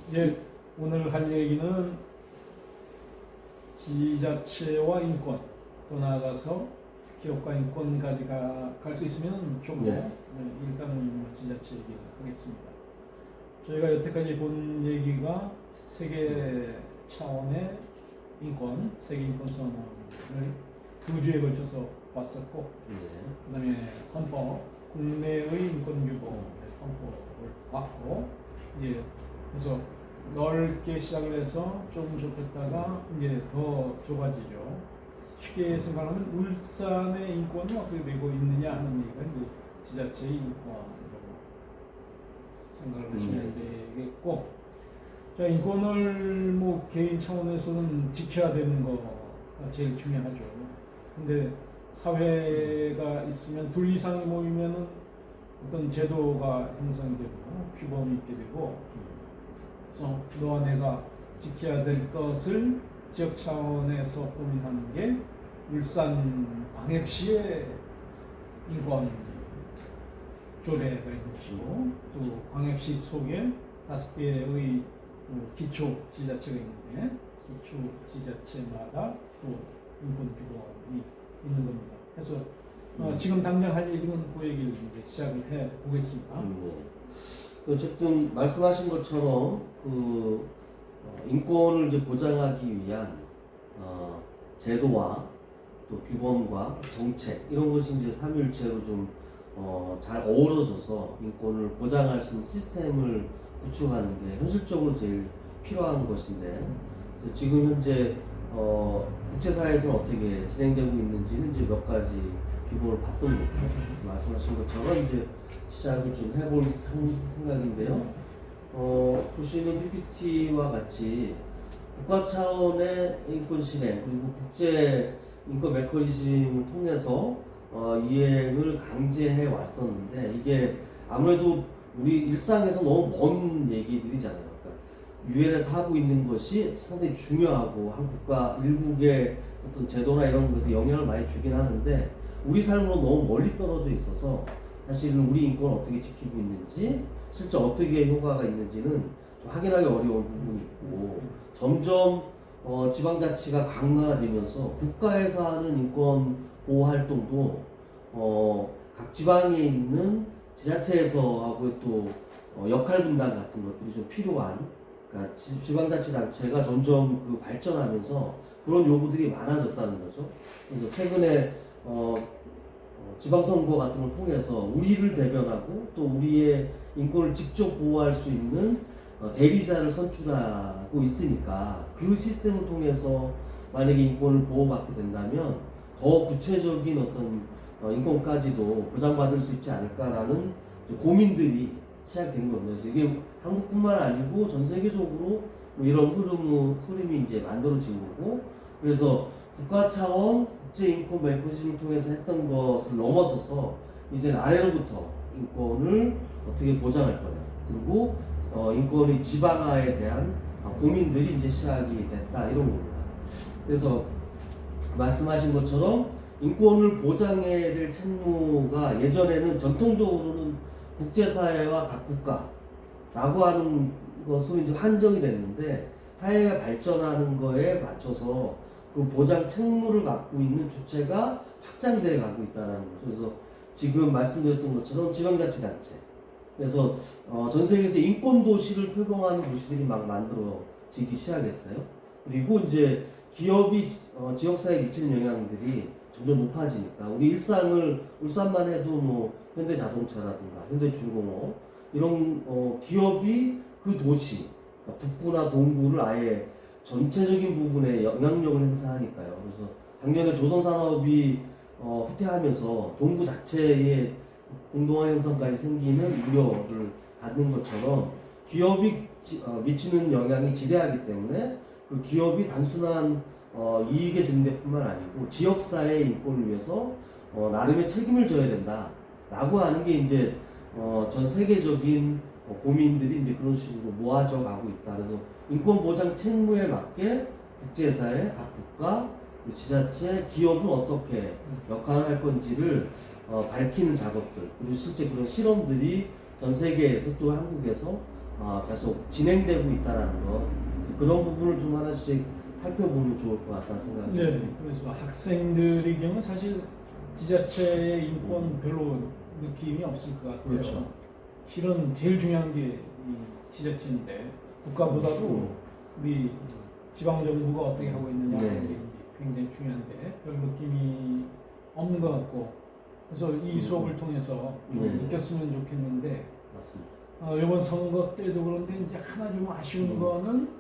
이제 오늘 할 얘기는 지자체와 인권, 더 나아가서 기업과 인권까지 갈 수 있으면 좋고, 네. 일단은 지자체 얘기를 하겠습니다. 저희가 여태까지 본 얘기가 세계 차원의 인권, 세계 인권 선언을 두 주에 걸쳐서 봤었고, 그다음에 헌법, 국내의 인권 규범 헌법을 봤고, 이제 그래서 넓게 시작을 해서 조금 좁혔다가 이제 더 좁아지죠. 쉽게 생각하면 울산의 인권은 어떻게 되고 있느냐 하는 얘기가 이제 지자체의 인권이라고 생각을 하시면 되겠고, 자, 인권을 뭐 개인 차원에서는 지켜야 되는 거가 제일 중요하죠. 근데 사회가 있으면 둘 이상이 모이면은 어떤 제도가 형성이 되고 규범이 있게 되고, 그래서 너와 내가 지켜야 될 것을 지역 차원에서 고민하는 게 울산 광역시의 인권 조례가 있는 것이고, 또 광역시 속에 5개의 기초 지자체가 있는데 기초 지자체마다 또 인권 규범이 있는 겁니다. 그래서 지금 당장 할 얘기는 그 얘기를 이제 시작을 해 보겠습니다. 어쨌든 말씀하신 것처럼 인권을 이제 보장하기 위한 제도와 또 규범과 정책 이런 것이 이제 삼위일체로 좀 잘 어우러져서 인권을 보장할 수 있는 시스템을 구축하는 게 현실적으로 제일 필요한 것인데, 지금 현재 국제사회에서는 어떻게 진행되고 있는지는 이제 몇 가지 규범을 봤던 거고, 말씀하신 것처럼 이제 시작을 좀 해볼 생각인데요. 보시는 PPT와 같이 국가 차원의 인권 실행 그리고 국제 인권 메커니즘을 통해서 이행을 강제해 왔었는데, 이게 아무래도 우리 일상에서 너무 먼 얘기들이잖아요. 그러니까 유엔에서 하고 있는 것이 상당히 중요하고 한 국가 일국의 어떤 제도나 이런 것에 영향을 많이 주긴 하는데, 우리 삶으로 너무 멀리 떨어져 있어서 사실은 우리 인권을 어떻게 지키고 있는지, 실제 어떻게 효과가 있는지는 좀 확인하기 어려운 부분이 있고, 점점 지방자치가 강화가 되면서 국가에서 하는 인권 보호 활동도 각 지방에 있는 지자체에서 하고 또 역할 분담 같은 것들이 좀 필요한, 그러니까 지방자치단체가 점점 발전하면서 그런 요구들이 많아졌다는 거죠. 그래서 최근에 지방선거 같은 걸 통해서 우리를 대변하고 또 우리의 인권을 직접 보호할 수 있는 대리자를 선출하고 있으니까, 그 시스템을 통해서 만약에 인권을 보호받게 된다면 더 구체적인 어떤 인권까지도 보장받을 수 있지 않을까라는 고민들이 시작된 겁니다. 그래서 이게 한국뿐만 아니고 전 세계적으로 뭐 이런 흐름이 이제 만들어진 거고, 그래서 국가 차원 국제 인권 메커니즘을 통해서 했던 것을 넘어서서 이제 아래로부터 인권을 어떻게 보장할 거냐, 그리고 인권의 지방화에 대한 고민들이 이제 시작이 됐다, 이런 겁니다. 그래서 말씀하신 것처럼 인권을 보장해야 될 책무가 예전에는 전통적으로는 국제사회와 각 국가라고 하는 것으로 이제 한정이 됐는데, 사회가 발전하는 거에 맞춰서 그 보장 책무를 갖고 있는 주체가 확장되어 가고 있다는 거죠. 그래서 지금 말씀드렸던 것처럼 지방자치단체, 그래서 전 세계에서 인권 도시를 표방하는 도시들이 막 만들어지기 시작했어요. 그리고 이제 기업이 지역사회에 미치는 영향들이 점점 높아지니까 우리 일상을, 울산만 해도 뭐 현대자동차라든가 현대중공업 이런 기업이 그 도시, 그러니까 북구나 동구를 아예 전체적인 부분에 영향력을 행사하니까요. 그래서 작년에 조선산업이 후퇴하면서 동구 자체에 공동화 현상까지 생기는 우려를 갖는 것처럼, 기업이 미치는 영향이 지대하기 때문에 그 기업이 단순한 이익의 증대뿐만 아니고 지역사회의 인권을 위해서 나름의 책임을 져야 된다라고 하는 게 이제 전 세계적인 고민들이 이제 그런 식으로 모아져 가고 있다. 그래서 인권 보장 책무에 맞게 국제사회, 각 국가, 지자체, 기업은 어떻게 역할을 할 건지를 밝히는 작업들, 그리고 실제 그런 실험들이 전 세계에서 또 한국에서 계속 진행되고 있다라는 거 그런 부분을 좀 하나씩 살펴보면 좋을 것 같다는 생각이 네, 듭니다. 그래서 학생들의 경우 사실 지자체의 인권 별로 느낌이 없을 것 같아요. 그렇죠. 실은 제일 중요한 게 이 지자체인데 국가보다도 우리 지방 정부가 어떻게 하고 있느냐 네. 이게 굉장히 중요한데 별 느낌이 없는 것 같고 그래서 이 수업을 통해서 좀 네. 느꼈으면 좋겠는데 맞습니다. 이번 선거 때도 그런데 이제 하나 좀 아쉬운 거는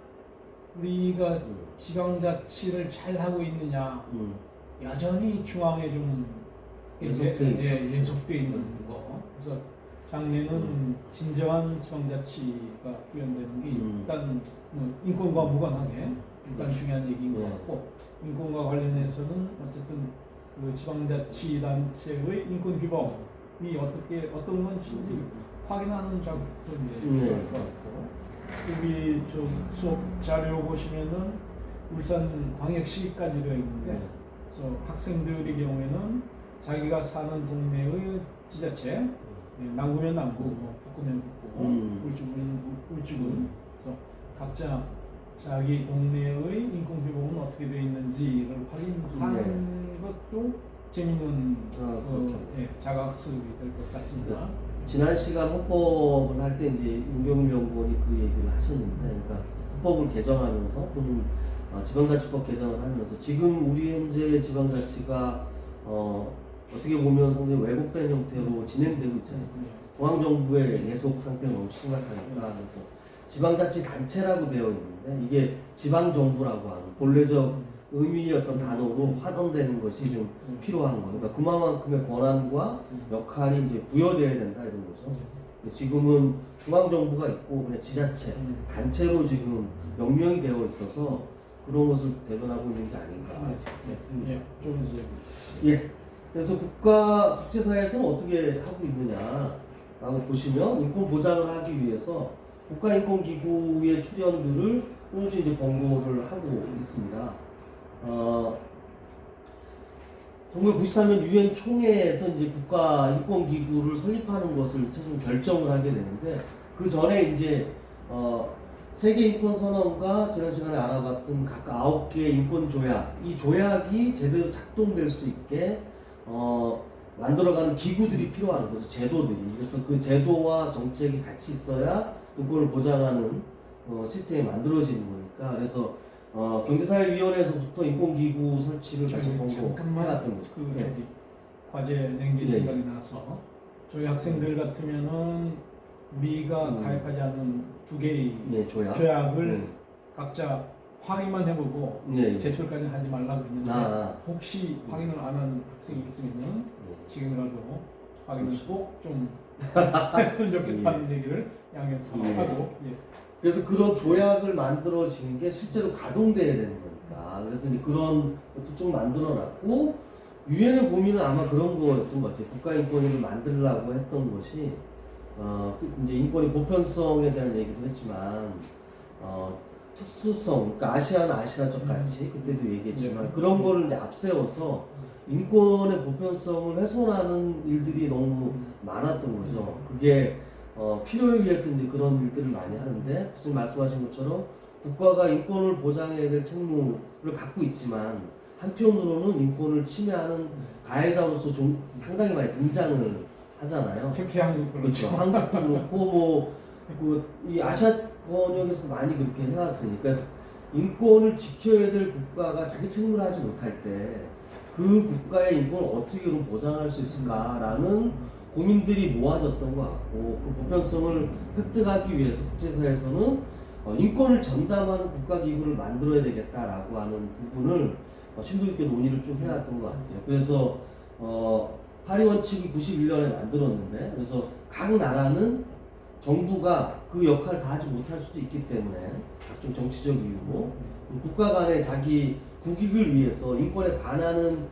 우리가 지방자치를 잘 하고 있느냐 여전히 중앙에 좀 예속돼 있는 거. 그래서 작년은 진정한 지방자치가 구현되는 게 일단 인권과 무관하게 일단 중요한 얘기인 것 같고 인권과 관련해서는 어쨌든 그 지방자치 단체의 인권 규범이 어떤 건지 확인하는 작업도 필요할 것 같고 여기 저 수업 자료 보시면은 울산 광역시까지 되어 있는데 그래서 학생들의 경우에는 자기가 사는 동네의 지자체 남구면 남구, 북구면 북구, 울주군 울주군 그래서 각자 자기 동네의 인권 규범은 어떻게 되어 있는지를 확인하는 것도 재미있는 자가학습이 될 것 같습니다. 지난 시간 헌법을 할 때 이제 윤경일 연구원이 그 얘기를 하셨는데, 그러니까 헌법을 개정하면서 또는 지방자치법 개정을 하면서 지금 우리 현재 지방자치가 어떻게 보면 상당히 왜곡된 형태로 진행되고 있잖아요. 중앙정부의 예속 상태가 너무 심각하니까 그래서 지방자치 단체라고 되어 있는데 이게 지방정부라고 하는 본래적 의미의 어떤 단어로 활용되는 것이 좀 필요한 거예요. 그러니까 그만큼의 권한과 역할이 이제 부여되어야 된다 이런 거죠. 지금은 중앙정부가 있고 그냥 지자체, 단체로 지금 명명이 되어 있어서 그런 것을 대변하고 있는 게 아닌가 싶습니다. 예. 그래서 국제사회에서는 어떻게 하고 있느냐라고 보시면 인권 보장을 하기 위해서 국가인권기구의 출연들을 조금씩 이제 권고를 하고 있습니다. 1993년 유엔 총회에서 이제 국가인권기구를 설립하는 것을 최종 결정을 하게 되는데 그 전에 이제 세계인권선언과 지난 시간에 알아봤던 각각 9개의 인권조약, 이 조약이 제대로 작동될 수 있게 만들어가는 기구들이 필요한 거죠. 제도들이. 그래서 그 제도와 정책이 같이 있어야 인권을 보장하는 시스템이 만들어지는 거니까. 그래서 경제사회위원회에서부터 인권기구 설치를 계속 권고해왔던 거죠. 과제 낸 게 생각이 나서 저희 학생들 같으면은 우리가 가입하지 않은 2개의 조약을 각자 확인만 해보고 제출까지 하지 말라고 했는데 혹시 확인을 안 한 학생이 있으면 지금이라도 확인을 꼭 좀 했으면 좋겠다는 얘기를 양해서 하고 그래서 그런 조약을 만들어지는 게 실제로 가동돼야 되는 거니까 그래서 이제 그런 것도 좀 만들어놨고 유엔의 고민은 아마 그런 거였던 것 같아요. 국가인권위를 만들려고 했던 것이 이제 인권의 보편성에 대한 얘기도 했지만 특수성, 그러니까 아시아적 같이 그때도 얘기했지만 그런 거를 이제 앞세워서 인권의 보편성을 훼손하는 일들이 너무 많았던 거죠. 그게 필요에 의해서 이제 그런 일들을 많이 하는데 무슨 말씀하신 것처럼 국가가 인권을 보장해야 될 책무를 갖고 있지만 한편으로는 인권을 침해하는 가해자로서 좀 상당히 많이 등장을 하잖아요. 특히 한국 그렇죠. 한국도 그렇고 이 아시아 권역에서 많이 그렇게 해왔으니까 그래서 인권을 지켜야 될 국가가 자기 책무를 하지 못할 때 그 국가의 인권을 어떻게 그럼 보장할 수 있을까라는 고민들이 모아졌던 것 같고 그 보편성을 획득하기 위해서 국제사회에서는 인권을 전담하는 국가기구를 만들어야 되겠다라고 하는 부분을 심도 있게 논의를 쭉 해왔던 것 같아요. 그래서 파리 원칙을 91년에 만들었는데 그래서 각 나라는 정부가 그 역할을 다 하지 못할 수도 있기 때문에 각종 정치적 이유로 국가 간의 자기 국익을 위해서 인권에 반하는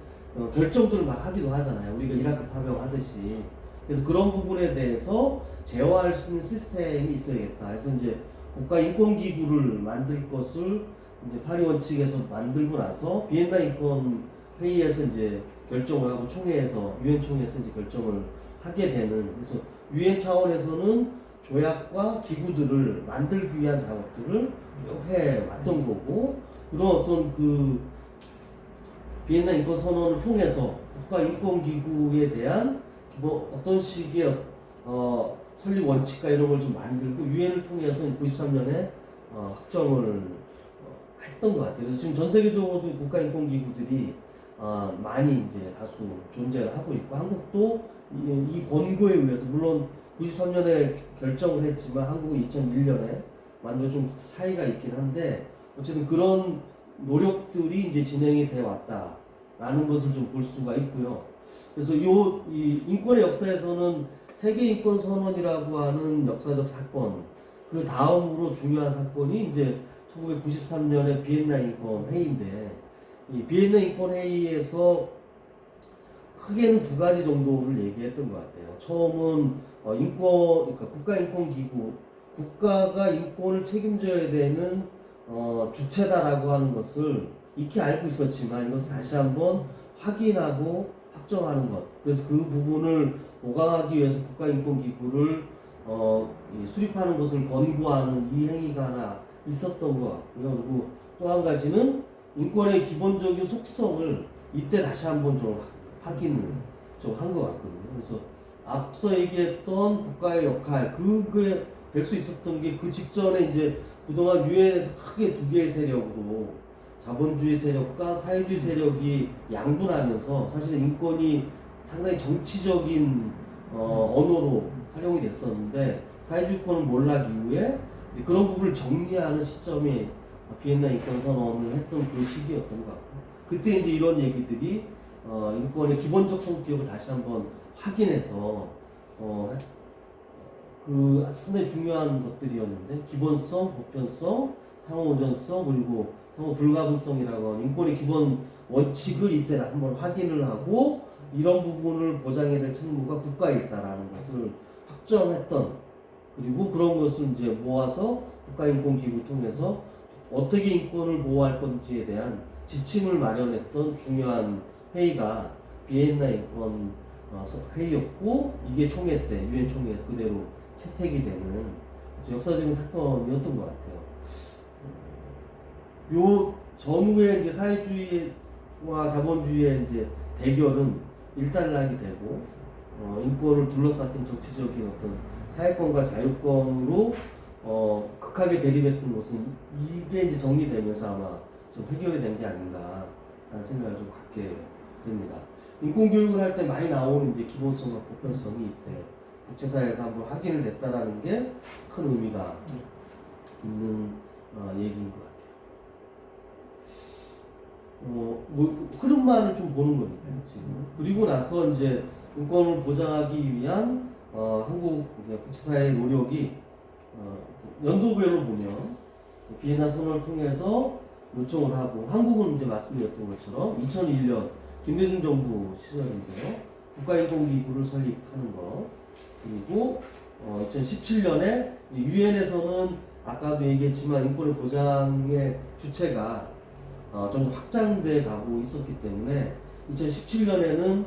결정들을 막 하기도 하잖아요. 우리가 이라크 파병하듯이. 그래서 그런 부분에 대해서 제어할 수 있는 시스템이 있어야겠다. 그래서 이제 국가인권기구를 만들 것을 이제 파리 원칙에서 만들고 나서 비엔나 인권 회의에서 이제 결정을 하고 총회에서 유엔 총회에서 이제 결정을 하게 되는 그래서 유엔 차원에서는 조약과 기구들을 만들기 위한 작업들을 쭉 해왔던 거고, 그런 어떤 그 비엔나 인권 선언을 통해서 국가인권기구에 대한 어떤 식의 설립 원칙과 이런 걸 좀 만들고 유엔을 통해서 93년에 확정을 했던 것 같아요. 그래서 지금 전 세계적으로도 국가인권기구들이 많이 이제 다수 존재를 하고 있고, 한국도 이 권고에 의해서 물론 93년에 결정을 했지만 한국은 2001년에 완전 좀 차이가 있긴 한데 어쨌든 그런 노력들이 이제 진행이 돼 왔다라는 것을 좀 볼 수가 있고요. 그래서 이 인권의 역사에서는 세계 인권 선언이라고 하는 역사적 사건, 그 다음으로 중요한 사건이 이제 1993년에 비엔나 인권 회의인데, 이 비엔나 인권 회의에서 크게는 두 가지 정도를 얘기했던 것 같아요. 처음은 그러니까 국가인권기구, 국가가 인권을 책임져야 되는 주체다라고 하는 것을 익히 알고 있었지만 이것을 다시 한번 확인하고 확정하는 것. 그래서 그 부분을 보강하기 위해서 국가인권기구를 수립하는 것을 권고하는 이 행위가 하나 있었던 것 같고요. 그리고 또 한 가지는 인권의 기본적인 속성을 이때 다시 한번 좀 확인을 좀 한 것 같거든요. 그래서 앞서 얘기했던 국가의 역할, 그게 될 수 있었던 게 그 직전에 이제 그동안 유엔에서 크게 두 개의 세력으로 자본주의 세력과 사회주의 세력이 양분하면서 사실은 인권이 상당히 정치적인 언어로 활용이 됐었는데, 사회주의권은 몰락 이후에 그런 부분을 정리하는 시점이 비엔나 인권 선언을 했던 그 시기였던 것 같고, 그때 이제 이런 얘기들이 인권의 기본적 성격을 다시 한번 확인해서 그 상당히 중요한 것들이었는데, 기본성, 보편성, 상호오전성, 그리고 상호 불가분성이라고 하는 인권의 기본 원칙을 이때 한번 확인을 하고 이런 부분을 보장해야 될 책무가 국가에 있다라는 것을 확정했던, 그리고 그런 것을 이제 모아서 국가인권기구를 통해서 어떻게 인권을 보호할 건지에 대한 지침을 마련했던 중요한 회의가 비엔나 인권 회의였고, 이게 총회 때 유엔 총회에서 그대로 채택이 되는 역사적인 사건이었던 것 같아요. 요 전후에 이제 사회주의와 자본주의의 이제 대결은 일단락이 되고, 인권을 둘러쌌던 정치적인 어떤 사회권과 자유권으로 극하게 대립했던 것은 이게 이제 정리되면서 아마 좀 해결이 된 게 아닌가라는 생각을 좀 갖게 됩니다. 인권 교육을 할 때 많이 나오는 이제 기본성과 보편성이 이때 국제사회에서 한번 확인을 됐다라는 게 큰 의미가 있는 얘기인 것 같아요. 뭐 흐름만을 좀 보는 거니까 지금. 그리고 나서 이제 인권을 보장하기 위한 한국 국제사회의 노력이 연도별로 보면 비엔나 선언을 통해서 요청을 하고, 한국은 이제 말씀드렸던 것처럼 2001년 김대중 정부 시절인데요, 국가인권기구를 설립하는 것, 그리고 2017년에 유엔에서는 아까도 얘기했지만 인권의 보장의 주체가 좀 확장돼 가고 있었기 때문에 2017년에는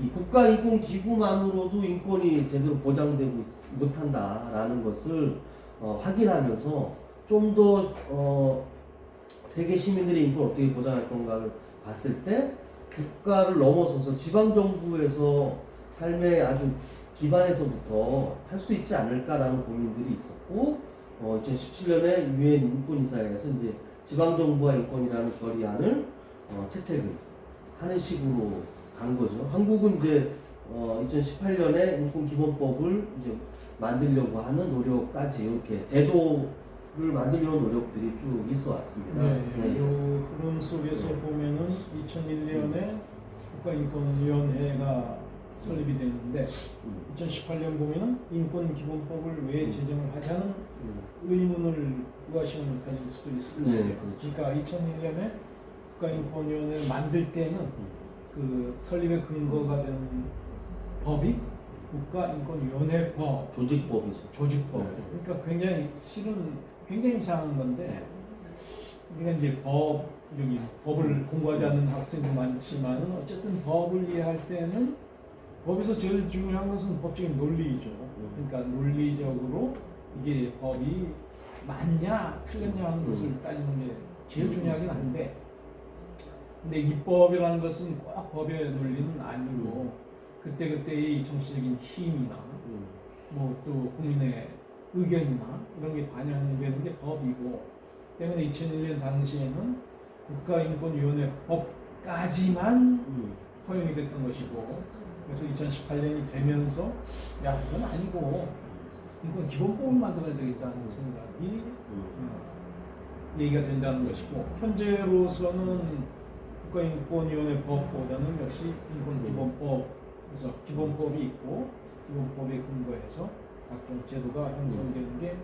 이 국가인권기구만으로도 인권이 제대로 보장되고 못한다라는 것을 확인하면서 좀 더 세계 시민들의 인권을 어떻게 보장할 건가를 봤을 때 국가를 넘어서서 지방정부에서 삶의 아주 기반에서부터 할 수 있지 않을까라는 고민들이 있었고, 2017년에 유엔 인권이사회에서 이제 지방정부와 인권이라는 결의안을 채택을 하는 식으로 간 거죠. 한국은 이제 2018년에 인권기본법을 이제 만들려고 하는 노력까지 이렇게 제도를 만들려는 노력들이 쭉 있어 왔습니다. 네, 이 흐름 속에서 보면은 2001년에 국가인권위원회가 설립이 됐는데 2018년 보면은 인권기본법을 왜 제정을 하자는 의문을 의아심을 가질 수도 있을 것 같아요. 그렇죠. 그러니까 2001년에 국가인권위원회를 만들 때는 그 설립의 근거가 되는 법이 국가인권위원회법, 조직법이죠. 조직법. 그러니까 굉장히 이상한 건데, 우리가 이제 법을 공부하지 않는 학생도 많지만은 어쨌든 법을 이해할 때는 법에서 제일 중요한 것은 법적인 논리죠. 그러니까 논리적으로 이게 법이 맞냐 틀렸냐 하는 것을 따지는 게 제일 중요하긴 한데, 근데 입법이라는 것은 꼭 법의 논리는 아니고 그때그때의 정치적인 힘이나 뭐 또 국민의 의견이나 이런 게 반영되는 게 법이고, 때문에 2001년 당시에는 국가인권위원회 법까지만 허용이 됐던 것이고, 그래서 2018년이 되면서 야 이건 아니고 이건 기본법을 만들어야 되겠다는 생각이 얘기가 된다는 것이고, 현재로서는 국가인권위원회 법보다는 역시 인권기본법에서 기본법이 있고 기본법에 근거해서 각종 제도가 형성되는 게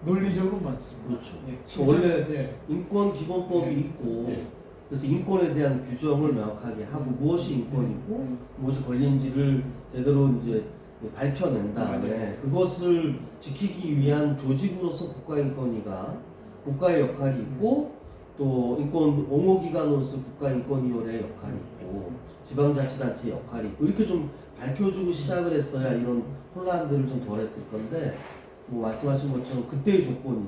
논리적으로 많습니다. 그렇죠. 예, 원래 예. 인권 기본법이 예. 있고 예. 그래서 인권에 대한 규정을 명확하게 하고 무엇이 인권이고 무엇이 권리인지를 제대로 이제 밝혀낸 다음에 그것을 지키기 위한 조직으로서 국가인권위가 국가의 역할이 있고 또 인권 옹호기관으로서 국가인권위원회의 역할이 있고 지방자치단체 역할이 있고 이렇게 좀 밝혀주고 시작을 했어야 이런 혼란들을 좀 덜했을 건데, 뭐 말씀하신 것처럼 그때의 조건이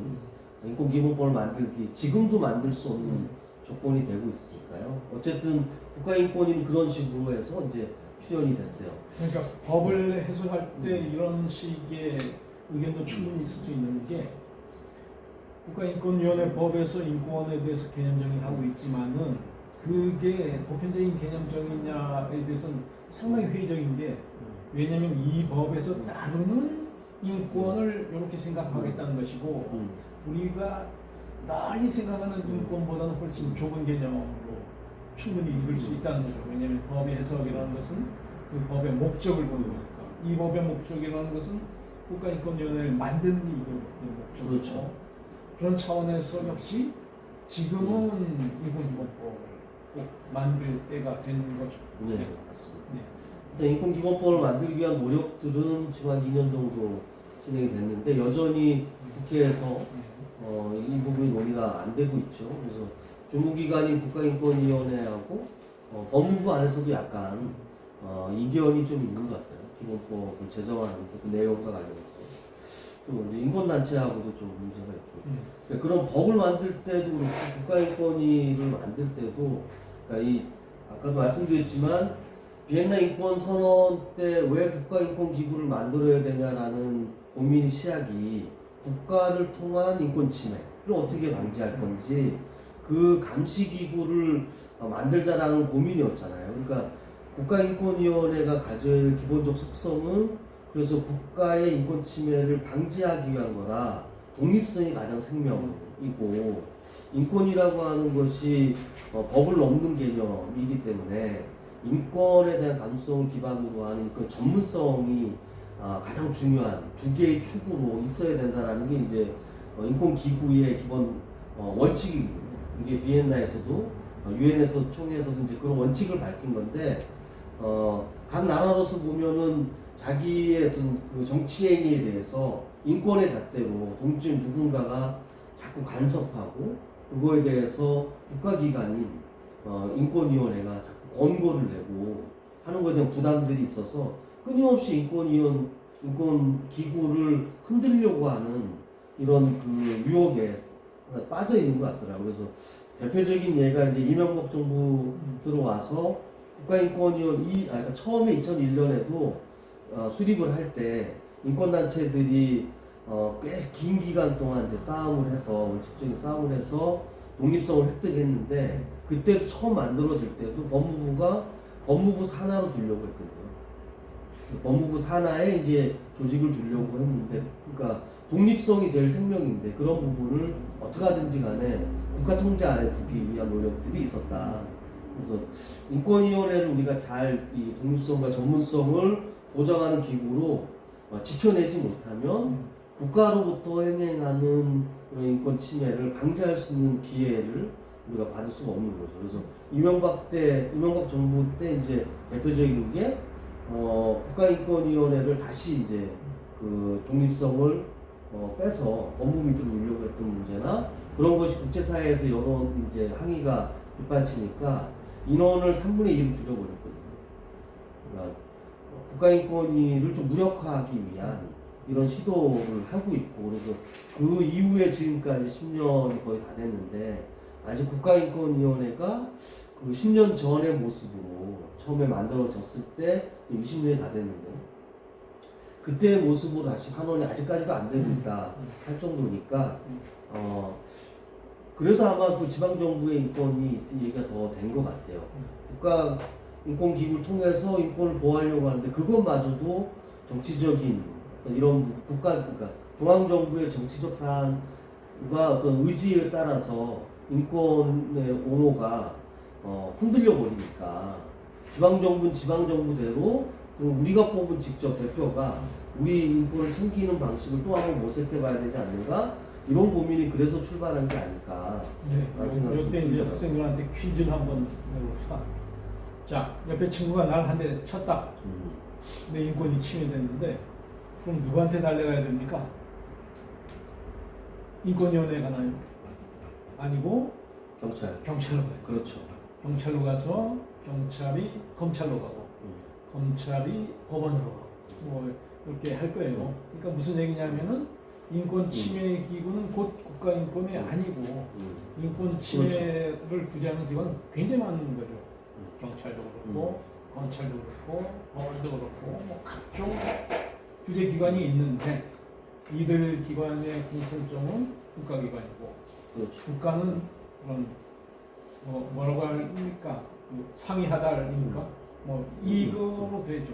인권기본법을 만들기 지금도 만들 수 없는 조건이 되고 있으니까요. 어쨌든 국가인권위는 그런 식으로 해서 이제 출연이 됐어요. 그러니까 법을 해석할 때 이런 식의 의견도 충분히 있을 수 있는 게, 국가인권위원회 법에서 인권에 대해서 개념 정의하고 있지만은 그게 보편적인 개념정의냐에 대해서는 상당히 회의적인 게, 왜냐하면 이 법에서 따르는 인권을 이렇게 생각하겠다는 것이고 우리가 널리 생각하는 인권보다는 훨씬 좁은 개념으로 충분히 읽을 수 있다는 거죠. 왜냐하면 법의 해석이라는 것은 그 법의 목적을 보는 거니까. 이 법의 목적이라는 것은 국가인권위원회를 만드는 게 이거 목적이고, 그렇죠. 그런 차원에서 역시 지금은 인권기본법을 꼭 만들 때가 된 거죠. 네, 맞습니다. 네. 일단 인권기본법을 만들기 위한 노력들은 지금 한 2년 정도 진행이 됐는데 여전히 국회에서 이 부분이 논의가 안 되고 있죠. 그래서 주무기관인 국가인권위원회하고 법무부 안에서도 약간 이견이 좀 있는 것 같아요. 기본법을 제정하는 그 내용과 관련해서. 또 이제 인권단체하고도 좀 문제가 있고. 그런 법을 만들 때도 그렇고 국가인권위를 만들 때도, 그러니까 이 아까도 말씀드렸지만 비엔나 인권 선언 때 왜 국가인권기구를 만들어야 되냐라는 고민의 시작이 국가를 통한 인권 침해를 어떻게 방지할 건지 그 감시기구를 만들자라는 고민이었잖아요. 그러니까 국가인권위원회가 가져야 할 기본적 속성은 그래서 국가의 인권 침해를 방지하기 위한 거라 독립성이 가장 생명이고, 인권이라고 하는 것이 법을 넘는 개념이기 때문에 인권에 대한 감수성을 기반으로 하는 그 전문성이 가장 중요한 두 개의 축으로 있어야 된다라는 게 이제 인권기구의 기본 원칙이거든요. 이게 비엔나에서도 유엔에서 총회에서도 이제 그런 원칙을 밝힌 건데, 각 나라로서 보면은 자기의 어떤 그 정치 행위에 대해서 인권의 잣대로 동진 누군가가 자꾸 간섭하고 그거에 대해서 국가기관인 인권위원회가 자꾸 권고를 내고 하는 것에 대한 부담들이 있어서 끊임없이 인권기구를 흔들려고 하는 이런 그 유혹에 빠져 있는 것 같더라고요. 그래서 대표적인 예가 이제 이명박 정부 들어와서 국가인권위원 그러니까 처음에 2001년에도 수립을 할 때 인권단체들이 꽤 긴 기간 동안 이제 싸움을 해서 원칙적인 싸움을 해서 독립성을 획득했는데, 그때도 처음 만들어질 때도 법무부 산하로 두려고 했거든요. 법무부 산하에 이제 조직을 두려고 했는데, 그러니까 독립성이 제일 생명인데 그런 부분을 어떻게 하든지 간에 국가 통제 아래 두기 위한 노력들이 있었다. 그래서 인권위원회를 우리가 잘 이 독립성과 전문성을 보장하는 기구로 지켜내지 못하면 국가로부터 행행하는 그런 인권 침해를 방지할 수 있는 기회를 우리가 받을 수가 없는 거죠. 그래서 이명박 정부 때 이제 대표적인 게 국가인권위원회를 다시 이제 그 독립성을 빼서 법무 밑으로 놓으려고 했던 문제나, 그런 것이 국제사회에서 여러 이제 항의가 빗발치니까 인원을 3분의 1을 줄여버렸거든요. 그러니까 국가인권위를 좀 무력화하기 위한 이런 시도를 하고 있고, 그래서 그 이후에 지금까지 10년이 거의 다 됐는데 아직 국가인권위원회가 그 10년 전의 모습으로 처음에 만들어졌을 때 20년이 다 됐는데 그때의 모습으로 다시 환원이 아직까지도 안 되고 있다 할 정도니까 그래서 아마 그 지방정부의 인권이 얘기가 더 된 것 같아요. 국가인권기구를 통해서 인권을 보호하려고 하는데 그것마저도 정치적인 어떤 이런 그러니까 중앙정부의 정치적 사안과 어떤 의지에 따라서 인권의 옹호가 흔들려 버리니까 지방정부는 지방정부대로 그럼 우리가 뽑은 직접 대표가 우리 인권을 챙기는 방식을 또 한번 모색해 봐야 되지 않는가? 이런 고민이 그래서 출발한 게 아닐까. 네, 이때 이제 학생들한테 퀴즈를 한번 내봅시다. 자, 옆에 친구가 날 한 대 쳤다. 내 인권이 침해됐는데 그럼 누구한테 달려가야 됩니까? 인권위원회 가나요? 아니고 경찰로 가요. 그렇죠. 경찰로 가서 경찰이 검찰로 가고 검찰이 법원으로 가고 뭐 이렇게 할 거예요. 그러니까 무슨 얘기냐면은 인권 침해 기구는 곧 국가인권이 아니고 인권 침해를 구제하는 기관은 굉장히 많은 거죠. 경찰도 그렇고 검찰도 그렇고 법원도 그렇고 뭐 각종 규제 기관이 있는데 이들 기관의 공통점은 국가기관이고 그렇죠. 국가는 그런 뭐라고 합니까? 그 상위 하달입니까? 뭐 이거로 되죠.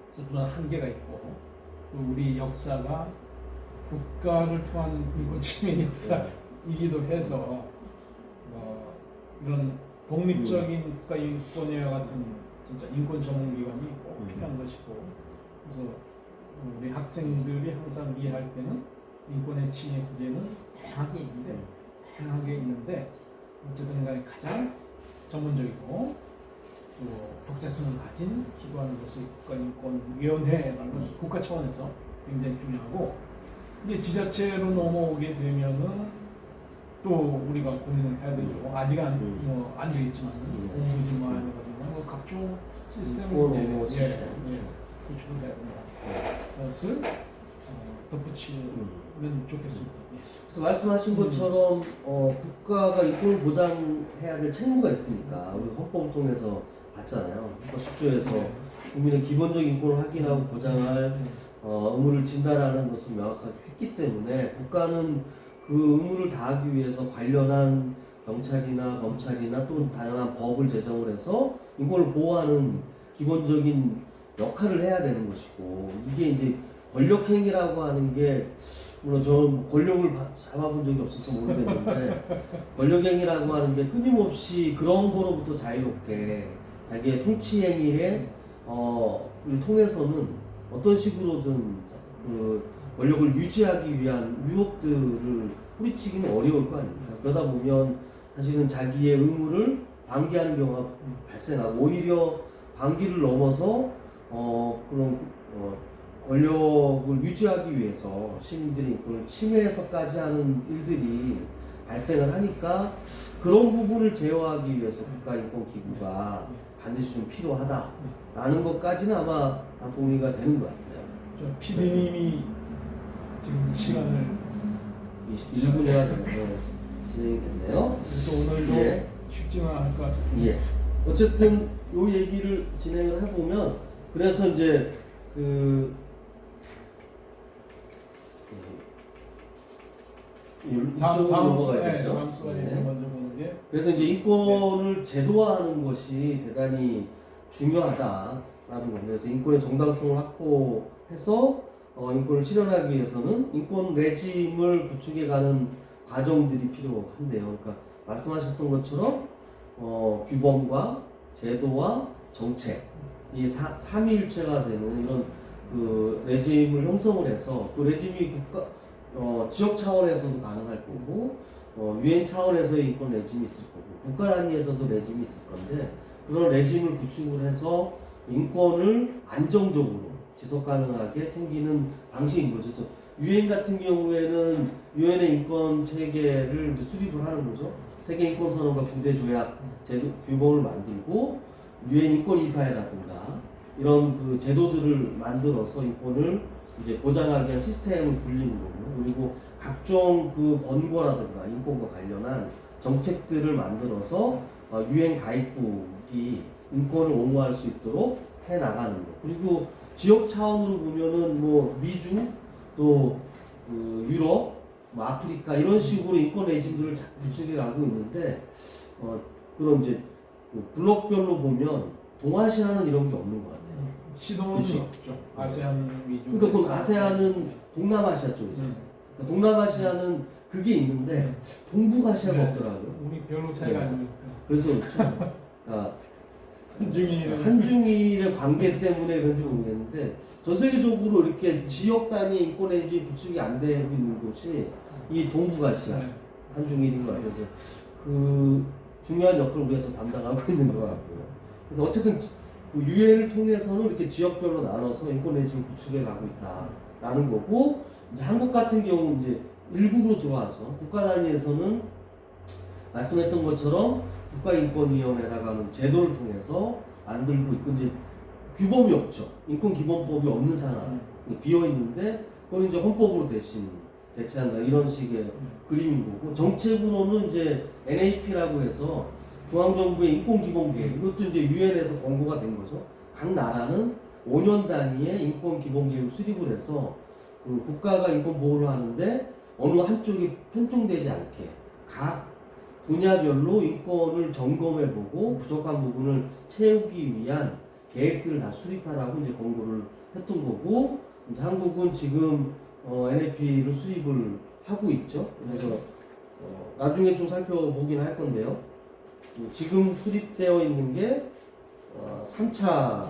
그래서 그런 한계가 있고 또 우리 역사가 국가를 통한 인권 침해 역사이기도 해서 이런 독립적인 국가인권위와 같은 진짜 인권 전문기관이 꼭 필요한 것이고 그래서 우리 학생들이 항상 이해할 때는 인권의 침해 구제는 다양하게 있는데 어쨌든 간에 가장 전문적이고 또 독자성을 가진 기관으로서 국가인권위원회라는 국가 차원에서 굉장히 중요하고 이제 지자체로 넘어오게 되면은 또 우리가 고민을 해야 되죠. 아직 안 되겠지만 공부지만이라든가 뭐 각종 시스템을 시스템. 구축을 해야 된다. 그것을 덧붙이면 좋겠습니다. 그래서 말씀하신 것처럼 국가가 인권을 보장해야 될 책무가 있으니까 우리 헌법을 통해서 봤잖아요. 헌법 10조에서 국민의 기본적인 인권을 확인하고 보장할 의무를 진다라는 것을 명확하게 했기 때문에 국가는 그 의무를 다하기 위해서 관련한 경찰이나 검찰이나 또 다양한 법을 제정을 해서 인권을 보호하는 기본적인 역할을 해야 되는 것이고 이게 이제 권력행위라고 하는 게 물론 저는 권력을 잡아본 적이 없어서 모르겠는데 권력행위라고 하는 게 끊임없이 그런 거로부터 자유롭게 자기의 통치행위에 통해서는 어떤 식으로든 그 권력을 유지하기 위한 유혹들을 뿌리치기는 어려울 거 아닙니까? 그러다 보면 사실은 자기의 의무를 방기하는 경우가 발생하고 오히려 방기를 넘어서 그런 권력을 유지하기 위해서 시민들의 인권을 침해해서까지 하는 일들이 발생을 하니까 그런 부분을 제어하기 위해서 국가인권기구가 반드시 좀 필요하다라는 것까지는 아마 다 동의가 되는 것 같아요. 저 PD님이 지금 시간을 21분이나 정도 진행이 됐네요. 그래서 오늘도 쉽지는 않을 것 같아요. 예. 어쨌든 요 얘기를 진행을 해보면 그래서 이제 다음 슬라이드 먼저 보는 게 그래서 이제 인권을 제도화하는 것이 대단히 중요하다라는 겁니다. 그래서 인권의 정당성을 확보해서 인권을 실현하기 위해서는 인권 레짐을 구축해가는 과정들이 필요한데요. 그러니까 말씀하셨던 것처럼 규범과 제도와 정책 이 삼위일체가 되는 이런 그 레짐을 형성을 해서 그 레짐이 지역 차원에서도 가능할 거고 유엔 차원에서의 인권 레짐이 있을 거고 국가 단위에서도 레짐이 있을 건데 그런 레짐을 구축을 해서 인권을 안정적으로 지속 가능하게 챙기는 방식인 거죠. 그래서 유엔 같은 경우에는 유엔의 인권 체계를 이제 수립을 하는 거죠. 세계 인권 선언과 9대 조약 제도 규범을 만들고 유엔 인권 이사회라든가 이런 그 제도들을 만들어서 인권을 이제 보장하기 위한 시스템을 굴리는 거고요. 그리고 각종 그 권고라든가 인권과 관련한 정책들을 만들어서 유엔 가입국이 인권을 옹호할 수 있도록 해 나가는 거. 그리고 지역 차원으로 보면은 뭐 미주 또 그 유럽, 뭐 아프리카 이런 식으로 인권 레짐들을 구축해 가고 있는데 그런 이제 그 블록별로 보면 동아시아는 이런 게 없는 것 같아요. 시도는 그렇죠. 없죠. 아세안 위주. 그러니까 그 아세안은 동남아시아 쪽이죠. 그러니까 동남아시아는 그게 있는데 동북아시아가 네. 없더라고요. 우리 별로사이가 네. 아니니까. 그래서 그러니까 한중일 한중일의 관계 때문에 그런지 모르겠는데 전 세계적으로 이렇게 지역 단위 인권의 구축이 안 되고 있는 곳이 이 동북아시아 네. 한중일인 것 같아서 그 중요한 역할을 우리가 또 담당하고 있는 것 같고요. 그래서 어쨌든 그 유엔을 통해서는 이렇게 지역별로 나눠서 인권 레짐 구축해 가고 있다라는 거고 이제 한국 같은 경우 이제 일국으로 들어와서 국가 단위에서는 말씀했던 것처럼 국가인권위원회라고 하는 제도를 통해서 만들고 있고 이제 규범이 없죠. 인권기본법이 없는 상황 비어 있는데 그걸 이제 헌법으로 대신 대체한다 이런 식의 그림인 거고 정책으로는 이제 NAP라고 해서 중앙정부의 인권기본계획 이것도 이제 유엔에서 권고가 된 거죠. 각 나라는 5년 단위의 인권기본계획을 수립을 해서 그 국가가 인권 보호를 하는데 어느 한쪽이 편중되지 않게 각 분야별로 인권을 점검해보고 부족한 부분을 채우기 위한 계획들을 다 수립하라고 이제 권고를 했던 거고 이제 한국은 지금 NAP를 수립을 하고 있죠. 그래서 나중에 좀 살펴보긴 할 건데요. 지금 수립되어 있는 게 3차죠.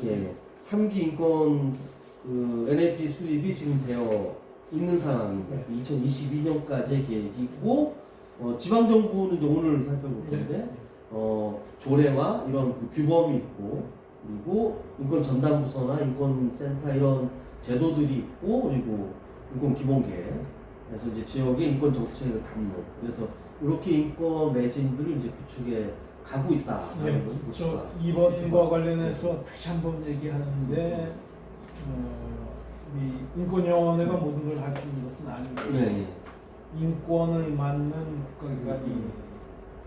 예, 3기 인권 그 NAP 수립이 지금 되어 있는 상황입니다. 2022년까지의 계획이고 지방정부는 이제 오늘 살펴볼 텐데 조례와 이런 그 규범이 있고 그리고 인권 전담부서나 인권센터 이런 제도들이 있고 그리고 인권 기본계획 그래서 이제 지역의 인권 정책을 담는 그래서 이렇게 인권 레짐들을 이제 구축해 가고 있다라는 것을 볼 수가 이번과 있습니다. 관련해서 다시 한번 얘기하는데 이 인권위원회가 모든 걸 할 수 있는 것은 아니고 네, 인권을 맡는 국가기관이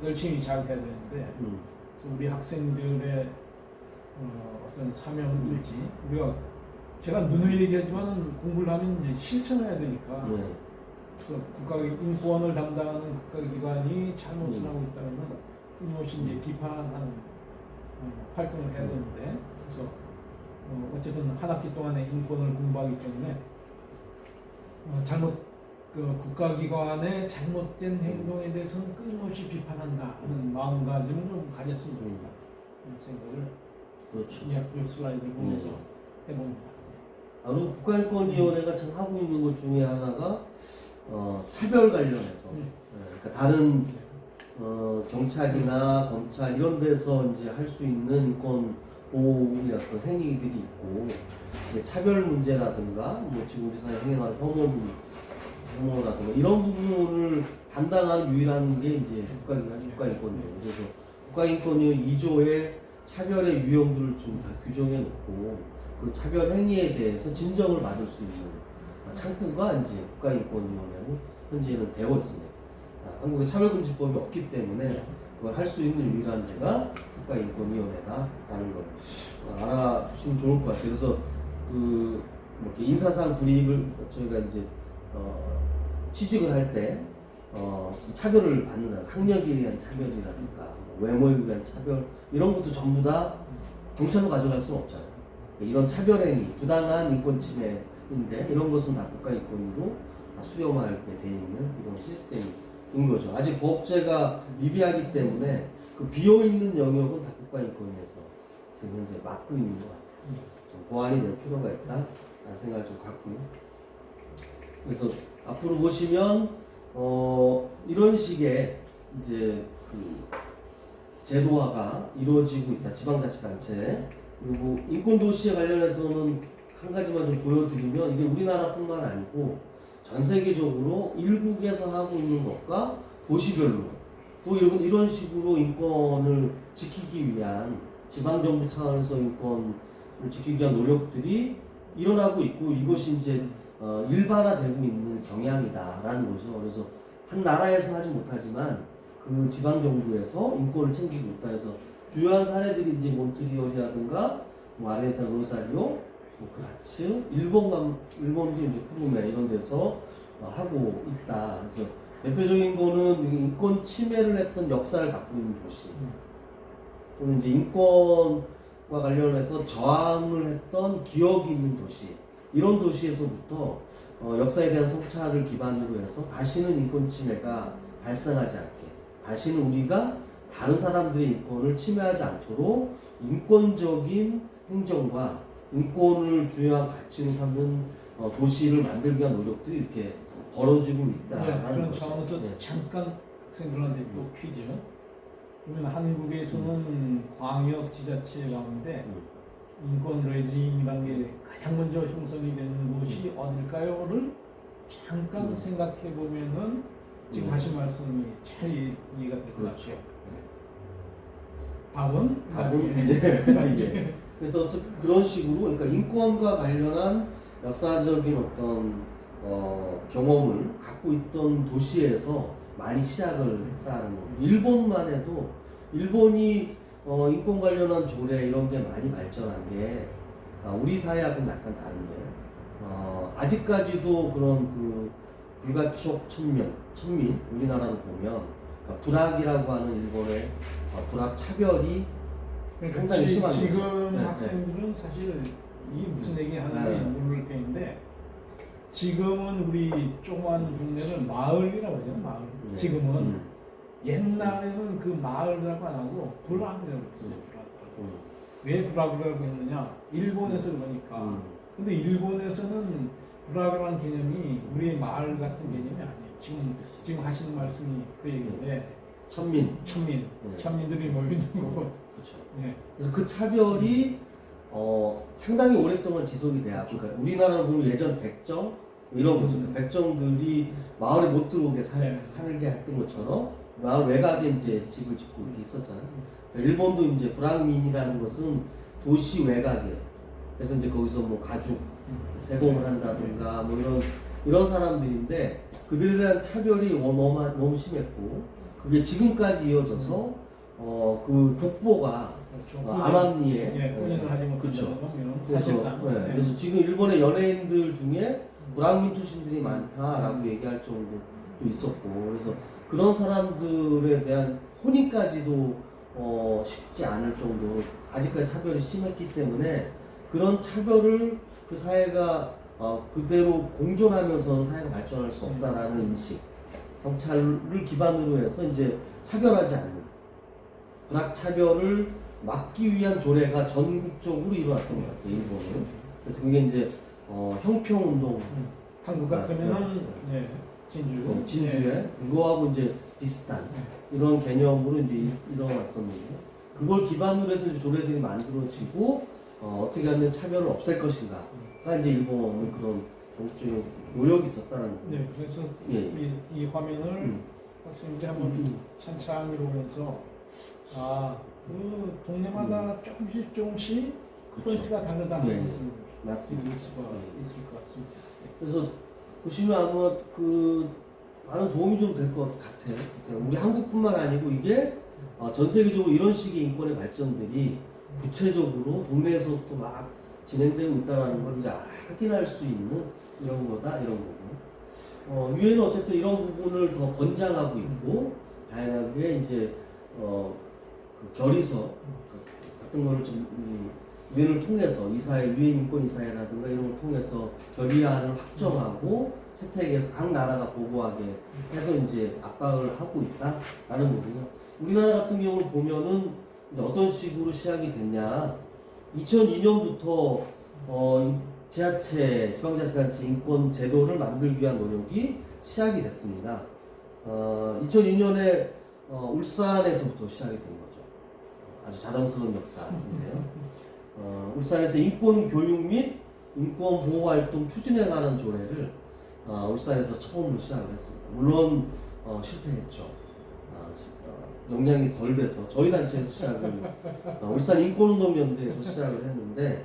열심히 잘 해야 되는데 그래서 우리 학생들의 어떤 사명일지 우리가 제가 누누이 얘기하지만 공부를 하면 이제 실천해야 되니까 그래서 인권을 담당하는 국가기관이 잘못을 하고 있다면 끊임없이 이제 비판하는 활동을 해야 되는데 그래서 어쨌든 한 학기 동안에 인권을 공부하기 때문에 그 국가기관의 잘못된 행동에 대해서는 끊임없이 비판한다 하는 마음가짐을 좀 가졌으면 좋겠다 하는 생각을 그렇죠. 이 슬라이드를 보면서 해봅니다. 그리고 국가인권위원회가 참 하고 있는 것 중에 하나가 차별 관련해서 그러니까 다른 경찰이나 검찰 이런 데서 이제 할 수 있는 인권 보호의 어떤 행위들이 있고 차별 문제라든가 뭐 지금 우리 사회에 행해하는 혐오라든가 이런 부분을 담당하는 유일한 게 이제 국가인권위원회. 그래서 국가인권위원 2조에 차별의 유형들을 좀 다 규정해 놓고 그 차별 행위에 대해서 진정을 받을 수 있는 창구가 이제 국가인권위원회로 현재는 되어 있습니다. 한국에 차별금지법이 없기 때문에 그걸 할 수 있는 유일한 데가 국가인권위원회다라는 걸 알아두시면 좋을 것 같아요. 그래서 그 뭐 인사상 불이익을 저희가 이제 취직을 할 때 무슨 차별을 받는 학력에 의한 차별이라든가 외모에 의한 차별 이런 것도 전부 다 경찰로 가져갈 수는 없잖아요. 이런 차별행위, 부당한 인권 침해인데 이런 것은 다 국가인권위로 다 수렴하게 돼 있는 이런 시스템인 거죠. 아직 법제가 미비하기 때문에 그 비어 있는 영역은 다 국가인권위에서 지금 현재 맡고 있는 것 같아요. 좀 보완이 될 필요가 있다라는 생각을 좀 갖고요. 그래서 앞으로 보시면 이런 식의 이제 그 제도화가 이루어지고 있다. 지방자치단체 그리고 인권도시에 관련해서는 한 가지만 좀 보여드리면 이게 우리나라뿐만 아니고 전 세계적으로 일국에서 하고 있는 것과 도시별로 또 이런 식으로 인권을 지키기 위한 지방 정부 차원에서 인권을 지키기 위한 노력들이 일어나고 있고 이것이 이제 일반화되고 있는 경향이다라는 거죠. 그래서 한 나라에서 하지 못하지만 그 지방 정부에서 인권을 챙기고 있다 해서 주요한 사례들이 이제 몬트리올이라든가 뭐 아르헨티나 로사리오, 뭐 그라츠, 일본도 이제 쿠르메 이런 데서 하고 있다. 그래서 대표적인 거는 인권 침해를 했던 역사를 갖고 있는 도시, 또는 이제 인권과 관련해서 저항을 했던 기억이 있는 도시, 이런 도시에서부터 역사에 대한 성찰을 기반으로 해서 다시는 인권 침해가 발생하지 않게, 다시는 우리가 다른 사람들의 인권을 침해하지 않도록 인권적인 행정과 인권을 주요한 가치로 삼는 도시를 만들기 위한 노력들이 이렇게 벌어지고 있다라는 그런 거죠. 차원에서 네. 잠깐 학생들한테 또 퀴즈. 그러면 한국에서는 광역 지자체 가운데 인권 레짐이라는 게 가장 먼저 형성이 되는 곳이 어딜까요?를 잠깐 생각해 보면은 지금 하신 말씀이 잘 이해가 될 것 그렇죠. 같아요. 답은 예. 그래서 그런 식으로 그러니까 인권과 관련한 역사적인 어떤 경험을 갖고 있던 도시에서 많이 시작을 했다는 거죠. 일본만 해도 일본이 인권 관련한 조례 이런 게 많이 발전한 게 우리 사회하고는 약간 다른데 아직까지도 그런 그 불가촉 천민 우리나라로 보면 그러니까 불악이라고 하는 일본의 불악 차별이 상당히 심한 거죠. 지금 네, 학생들은 사실 이게 무슨 얘기 하는지 모를 텐데 지금은 우리 조그만 동네는 마을이라고 하죠. 마을. 네. 지금은 옛날에는 그 마을이라고 안 하고 불악이라고 했어요. 왜 불악이라고 했느냐? 일본에서 그러니까. 근데 일본에서는 불악이라는 개념이 우리의 마을 같은 개념이 아니에요. 지금 하시는 말씀이 그 얘기인데 천민들이 모이는 곳. 그렇죠. 네. 그래서 그 차별이 상당히 오랫동안 지속이 돼야. 그러니까 우리나라로 보면 예전 백정 이런 거죠. 백정들이 마을에 못 들어오게 살게 했던 것처럼 마을 외곽에 이제 집을 짓고 이렇게 있었잖아요. 일본도 이제 불황민이라는 것은 도시 외곽에, 그래서 이제 거기서 뭐 가죽 세공을 한다든가 뭐 이런 사람들인데 그들에 대한 차별이 너무 심했고 그게 지금까지 이어져서 그 족보가 암암리에 혼인을 하지 그렇죠. 못한다는 그래서 그래서 지금 일본의 연예인들 중에 불황민 출신들이 많다라고 얘기할 정도도 있었고 그래서 그런 사람들에 대한 혼인까지도 쉽지 않을 정도로 아직까지 차별이 심했기 때문에 그런 차별을 그 사회가 그대로 공존하면서 사회가 발전할 수 없다라는 인식, 성찰을 기반으로 해서 이제 차별하지 않는 불악 차별을 막기 위한 조례가 전국적으로 일어났던 것 같아요. 일본은. 그래서 그게 이제 형평운동. 한국 같으면은 진주에 그거하고 이제 비슷한 이런 개념으로 이제 일어났었는데 그걸 기반으로 해서 이제 조례들이 만들어지고 어떻게 하면 차별을 없앨 것인가가 이제 일본의 그런 전국적인 노력이 있었다는 거예요. 네, 그래서 이 화면을 학생들이 한번 찬찬히 보면서 그 동네마다 조금씩 포인트가 다르다는 것을 맞습니다. 알 수가 있을 것 같습니다. 그래서 보시면 아마 그 많은 도움이 좀 될 것 같아요. 그러니까 우리 한국뿐만 아니고 이게 전 세계적으로 이런 식의 인권의 발전들이 구체적으로 동네에서부터 막 진행되고 있다는 걸 이제 확인할 수 있는 이런 거다 이런 거고. 유엔은 어쨌든 이런 부분을 더 권장하고 있고 다양하게 이제 그 결의서 같은 거를 좀 유엔을 통해서 이사회, 유엔 인권 이사회라든가 이런 걸 통해서 결의안을 확정하고 채택해서 각 나라가 보고하게 해서 이제 압박을 하고 있다라는 거고요. 우리나라 같은 경우를 보면은 이제 어떤 식으로 시작이 됐냐? 2002년부터 지방자치단체 인권 제도를 만들기 위한 노력이 시작이 됐습니다. 2002년에 울산에서부터 시작이 된 거죠. 아주 자랑스러운 역사인데요. 울산에서 인권 교육 및 인권 보호 활동 추진에 관한 조례를 울산에서 처음으로 시작을 했습니다. 물론 실패했죠. 역량이 덜 돼서 저희 단체에서 시작을 울산 인권운동연대에서 시작을 했는데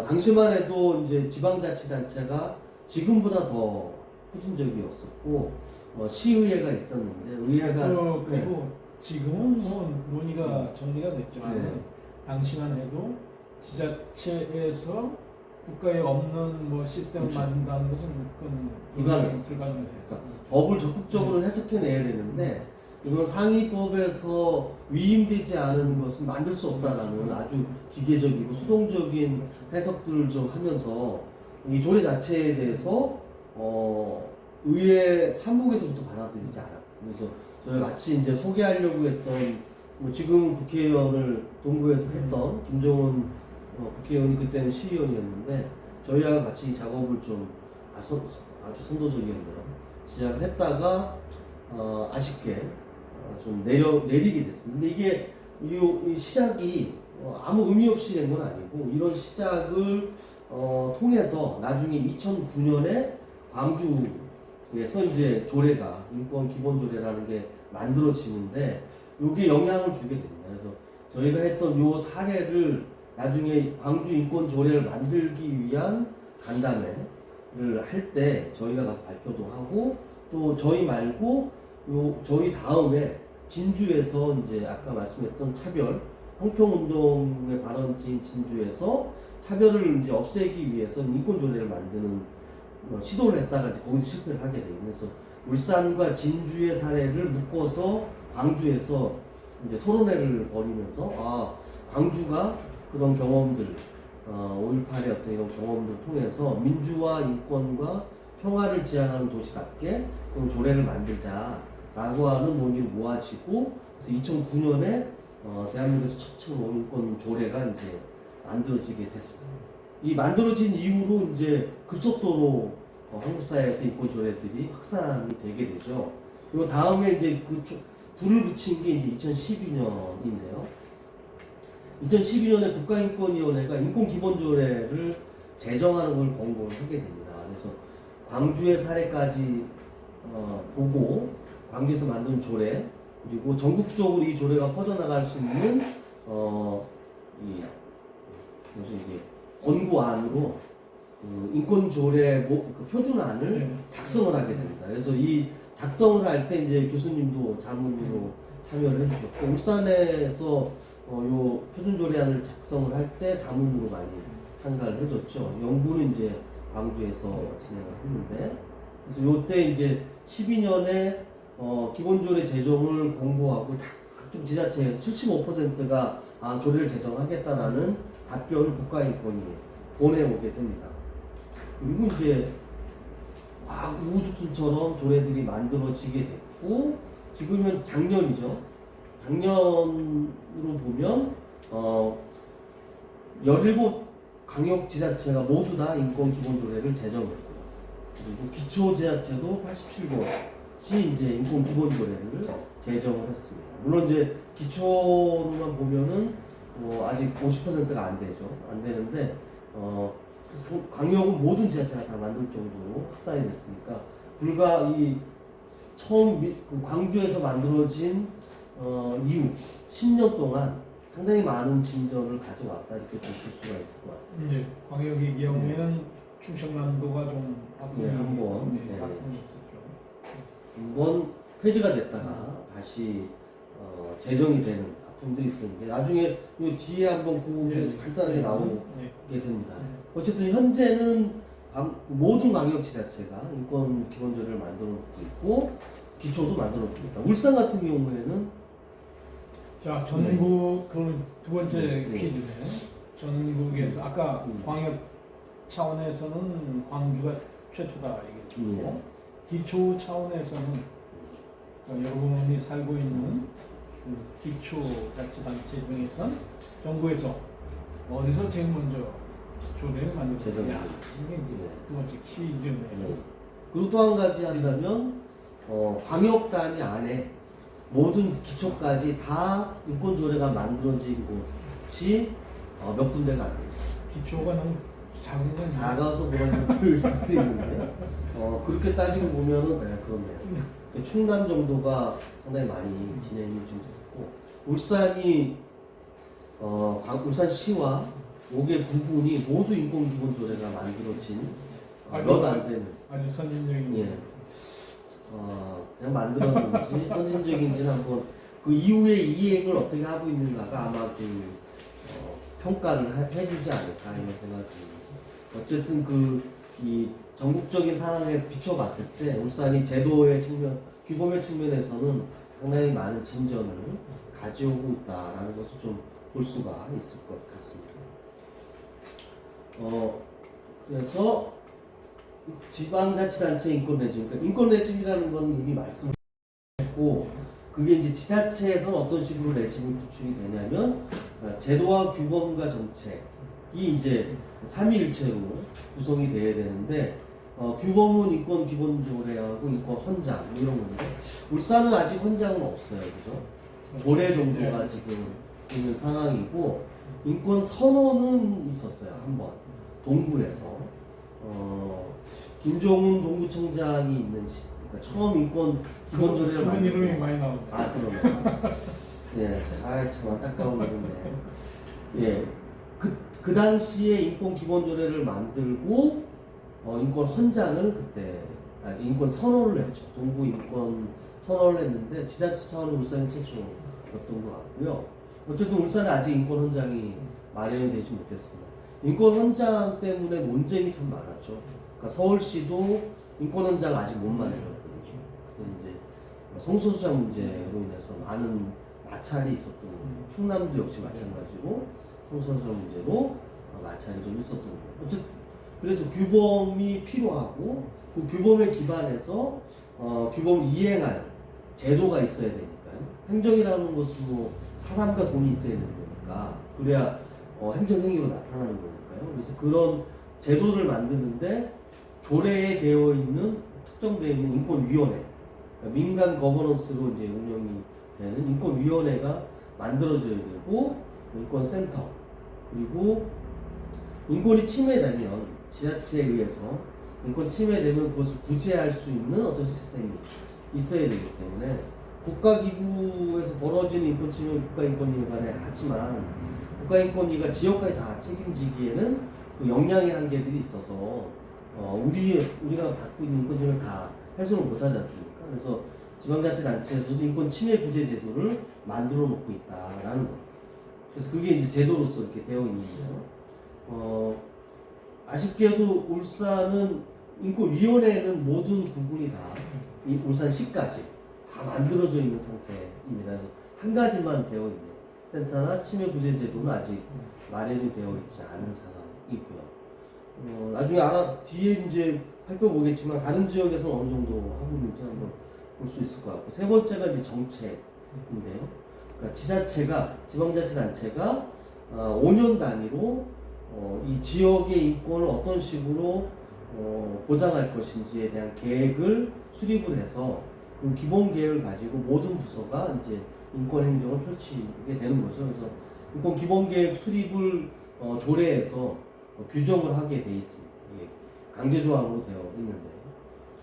당시만 해도 이제 지방자치단체가 지금보다 더 후진적이었었고 시의회가 있었는데 의회가 그리고 지금은 뭐 논의가 정리가 됐지만 네. 당시만 해도 지자체에서 국가에 없는 뭐 시스템을 그렇죠. 만든다는 것은 그건 불가능했어요. 불가능해요. 그러니까 법을 적극적으로 해석해내야 되는데 이건 상위법에서 위임되지 않은 것은 만들 수 없다라는 아주 기계적이고 수동적인 해석들을 좀 하면서 이 조례 자체에 대해서 의회 사무국에서부터 받아들이지 않았거든요. 그래서 저희가 같이 이제 소개하려고 했던 뭐 지금 국회의원을 동구에서 했던 김종훈 국회의원이 그때는 시의원이었는데 저희와 같이 작업을 좀 아주 선도적이었네요. 시작을 했다가 아쉽게 좀 내리게 됐습니다. 근데 이게 이 시작이 아무 의미 없이 된 건 아니고 이런 시작을 통해서 나중에 2009년에 광주에서 이제 조례가 인권 기본 조례라는 게 만들어지는데 이게 영향을 주게 됩니다. 그래서 저희가 했던 요 사례를 나중에 광주 인권 조례를 만들기 위한 간담회를 할 때 저희가 가서 발표도 하고 또 저희 말고 저희 다음에 진주에서 이제 아까 말씀했던 차별 형평운동의 발원지인 진주에서 차별을 이제 없애기 위해서 인권 조례를 만드는 시도를 했다가 이제 거기서 실패를 하게 돼요. 그래서 울산과 진주의 사례를 묶어서 광주에서 이제 토론회를 벌이면서 광주가 그런 경험들 5.18의 어떤 이런 경험들을 통해서 민주화 인권과 평화를 지향하는 도시답게 그런 조례를 만들자라고 하는 논의를 모아지고 그래서 2009년에 대한민국에서 최초로 인권 조례가 이제 만들어지게 됐습니다. 이 만들어진 이후로 이제 급속도로 한국 사회에서 인권 조례들이 확산이 되게 되죠. 그리고 다음에 이제 불을 붙인 게 이제 2012년인데요. 2012년에 국가인권위원회가 인권기본조례를 제정하는 걸 권고를 하게 됩니다. 그래서 광주의 사례까지 보고 광주에서 만든 조례 그리고 전국적으로 이 조례가 퍼져나갈 수 있는 이게 권고안으로 그 인권조례 그 표준안을 작성을 하게 됩니다. 그래서 이 작성을 할 때 이제 교수님도 자문으로 참여를 해주셨고 울산에서 요 표준조례안을 작성을 할 때 자문으로 많이 참가를 해줬죠. 연구는 이제 광주에서 진행을 했는데 그래서 요때 이제 12년에 기본조례 제정을 공고하고 각종 지자체에서 75%가 조례를 제정하겠다라는 답변을 국가인권위 보내오게 됩니다. 그리고 이제 우후죽순처럼 조례들이 만들어지게 됐고 지금은 작년이죠. 작년으로 보면 17광역지자체가 모두 다 인권기본조례를 제정했고요. 그리고 기초지자체도 87곳이 이제 인권기본조례를 제정을 했습니다. 물론 이제 기초로만 보면은 아직 50%가 안 되죠. 안 되는데 광역은 모든 지자체가 다 만들 정도로 확산이 됐으니까 불과 이 처음 그 광주에서 만들어진 이후 10년 동안 상당히 많은 진전을 가져왔다 이렇게 볼 수가 있을 것 같아요. 네, 광역의 경우에는 충청남도가 좀 한번 있었죠. 한번 폐지가 됐다가 다시 재정이 되는 아픔들이 있었는데 나중에 이 뒤에 한번 그 부분이 간단하게 나오게 됩니다. 어쨌든 현재는 모든 광역지자체가 인권 기본조례를 만들어 놓고 있고 기초도 만들어 놓고 있다. 울산 같은 경우에는 자, 전국 그럼 두 번째 네. 퀴즈네. 전국에서 아까 광역 차원에서는 광주가 최초다 얘기했고 기초 차원에서는 여러분이 살고 있는 그 기초자치단체 중에선 정부에서 어디서 제일 먼저 조례를 만들었냐 이게 이제 두 번째 퀴즈네요. 그리고 또 한 가지 한다면 광역 단위 안에 모든 기초까지 다 인권조례가 만들어진 곳이 몇 군데가 안 돼요. 기초가 너무 작은 건 작아서 뭐라고 들을 수 있는데 그렇게 따지고 보면은 그렇네요. 충남 정도가 상당히 많이 진행이 좀 됐고 울산이 울산시와 5개 구군이 모두 인권기본조례가 만들어진 몇 안 되는 아주 선진적인 예. 그냥 만들었는지 선진적인지는 한번 그 이후에 이행을 어떻게 하고 있는가가 아마 평가를 해주지 않을까 이런 생각이 듭니다. 어쨌든 이 전국적인 상황에 비춰봤을 때 울산이 제도의 측면, 규범의 측면에서는 상당히 많은 진전을 가져오고 있다라는 것을 좀 볼 수가 있을 것 같습니다. 그래서 지방자치단체 인권레짐, 그러니까 인권레짐이라는 건 이미 말씀했고 그게 이제 지자체에서 어떤 식으로 레짐이 구축이 되냐면 제도와 규범과 정책이 이제 삼위일체로 구성이 돼야 되는데 규범은 인권 기본조례하고 인권 헌장 이런 건데 울산은 아직 헌장은 없어요, 그죠? 조례 정도가 지금 있는 상황이고 인권 선언은 있었어요 한번 동구에서 김종훈 동구청장이 있는 그러니까 처음 인권 기본조례를 그분 이름이 많이 나옵니다. 그러네. 예, 참 안타까운 일인데. 예, 그 당시에 인권 기본조례를 만들고 인권 헌장을 그때 인권 선언을 했죠. 동구 인권 선언을 했는데 지자체 차원의 울산이 최초였던 것 같고요. 어쨌든 울산에 아직 인권 헌장이 마련이 되지 못했습니다. 인권 헌장 때문에 논쟁이 참 많았죠. 그러니까 서울시도 인권 헌장 아직 못 마련했거든요. 이제 성소수자 문제로 인해서 많은 마찰이 있었던 거예요. 충남도 역시 마찬가지로 성소수자 문제로 마찰이 좀 있었던 거예요. 어쨌든 그래서 규범이 필요하고 그 규범에 기반해서 규범을 이행할 제도가 있어야 되니까요. 행정이라는 것은 뭐 사람과 돈이 있어야 되는 거니까 그래야 행정행위로 나타나는 거니까요. 그래서 그런 제도를 만드는데 조례에 되어 있는 특정되어 있는 인권위원회, 그러니까 민간 거버넌스로 이제 운영이 되는 인권위원회가 만들어져야 되고 인권센터 그리고 인권이 침해되면 지자체에 의해서 인권 침해되면 그것을 구제할 수 있는 어떤 시스템이 있어야 되기 때문에 국가기구에서 벌어지는 인권 침해는 국가인권위원회에 하지만 국가인권위가 지역까지 다 책임지기에는 그 역량의 한계들이 있어서 우리가 받고 있는 인권 침해를 다 해소를 못하지 않습니까? 그래서 지방자치단체에서도 인권 침해 구제 제도를 만들어 놓고 있다라는 거. 그래서 그게 이제 제도로서 이렇게 되어 있는 거죠. 아쉽게도 울산은 인권위원회는 모든 구분이 다 울산시까지 다 만들어져 있는 상태입니다. 그래서 한 가지만 되어 있는 센터나 침해 구제 제도는 아직 마련이 되어 있지 않은 상황이고요. 나중에 뒤에 이제 살펴보겠지만 다른 지역에서 어느 정도 하고 있는지 한번 볼 수 있을 것 같고 세 번째가 이제 정책인데요. 그러니까 지방자치단체가 5년 단위로 이 지역의 인권을 어떤 식으로 보장할 것인지에 대한 계획을 수립을 해서 그 기본 계획을 가지고 모든 부서가 이제 인권 행정을 펼치게 되는 거죠. 그래서 인권 기본 계획 수립을 조례에서 규정을 하게 돼 있습니다. 이게 강제 조항으로 되어 있는데요.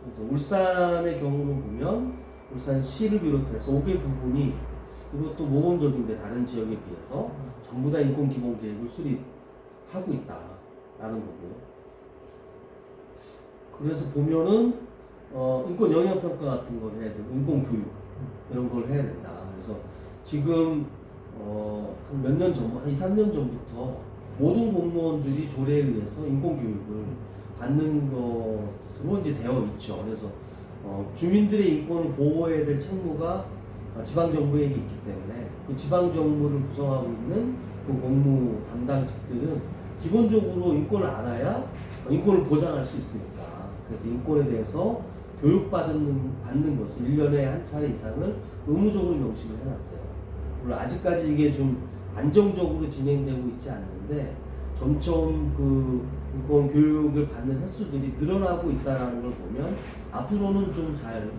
그래서 울산의 경우는 보면 울산시를 비롯해서 5개 구군이 이것도 모범적인데 다른 지역에 비해서 전부 다 인권 기본 계획을 수립하고 있다라는 거고요. 그래서 보면은 인권 영향 평가 같은 걸 해야 되고 인권 교육 이런 걸 해야 된다. 그래서 지금 한 몇 년 전, 한 2, 3년 전부터 모든 공무원들이 조례에 의해서 인권 교육을 받는 것으로 이제 되어 있죠. 그래서 주민들의 인권을 보호해야 될 책무가 지방 정부에게 있기 때문에 그 지방 정부를 구성하고 있는 그 공무 담당직들은 기본적으로 인권을 알아야 인권을 보장할 수 있으니까. 그래서 인권에 대해서 받는 것을 1년에 한 차례 이상을 의무적으로 명시를 해놨어요. 물론 아직까지 이게 좀 안정적으로 진행되고 있지 않는데 점점 그 인권 교육을 받는 횟수들이 늘어나고 있다는 걸 보면 앞으로는 좀 잘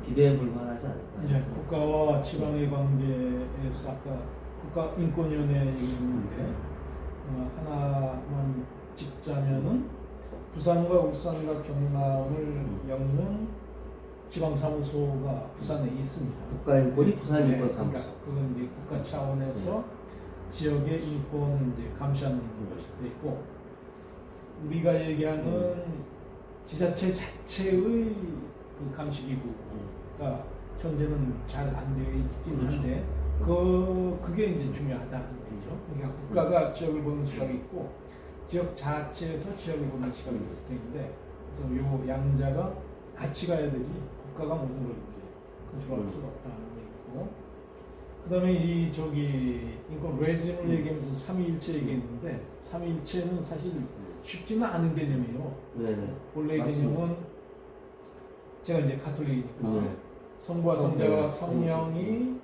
기대해 볼 만하지 않을까. 네, 국가와 지방의 관계에서 아까 국가인권위원회 얘기했는데 하나만 찍자면은 부산과 울산과 경남을 엮는 지방사무소가 부산에 있습니다. 국가인권이 부산인권사무소. 그러니까 그건 이제 국가 차원에서 지역의 인권을 이제 감시하는 것이 되고, 우리가 얘기하는 지자체 자체의 그 감시기구가 현재는 잘 안 되어 있긴 그렇죠. 한데, 그게 이제 중요하다는 거죠. 그러니까 국가가 지역을 보는 시각이 있고, 지역 자체에서 지역을 보는 시각이 있을 텐데, 그래서 요 양자가 같이 가야 되지, 국가가 모든 걸 이제 컨트롤할 수가 없다는 얘기고, 그다음에 이 저기 인권 레짐을 얘기하면서 삼위일체 얘기했는데, 삼위일체는 사실 쉽지는 않은 개념이에요. 네. 본래 맞습니다. 개념은 제가 이제 가톨릭이니까 네. 성부와 성자와 성령, 성령이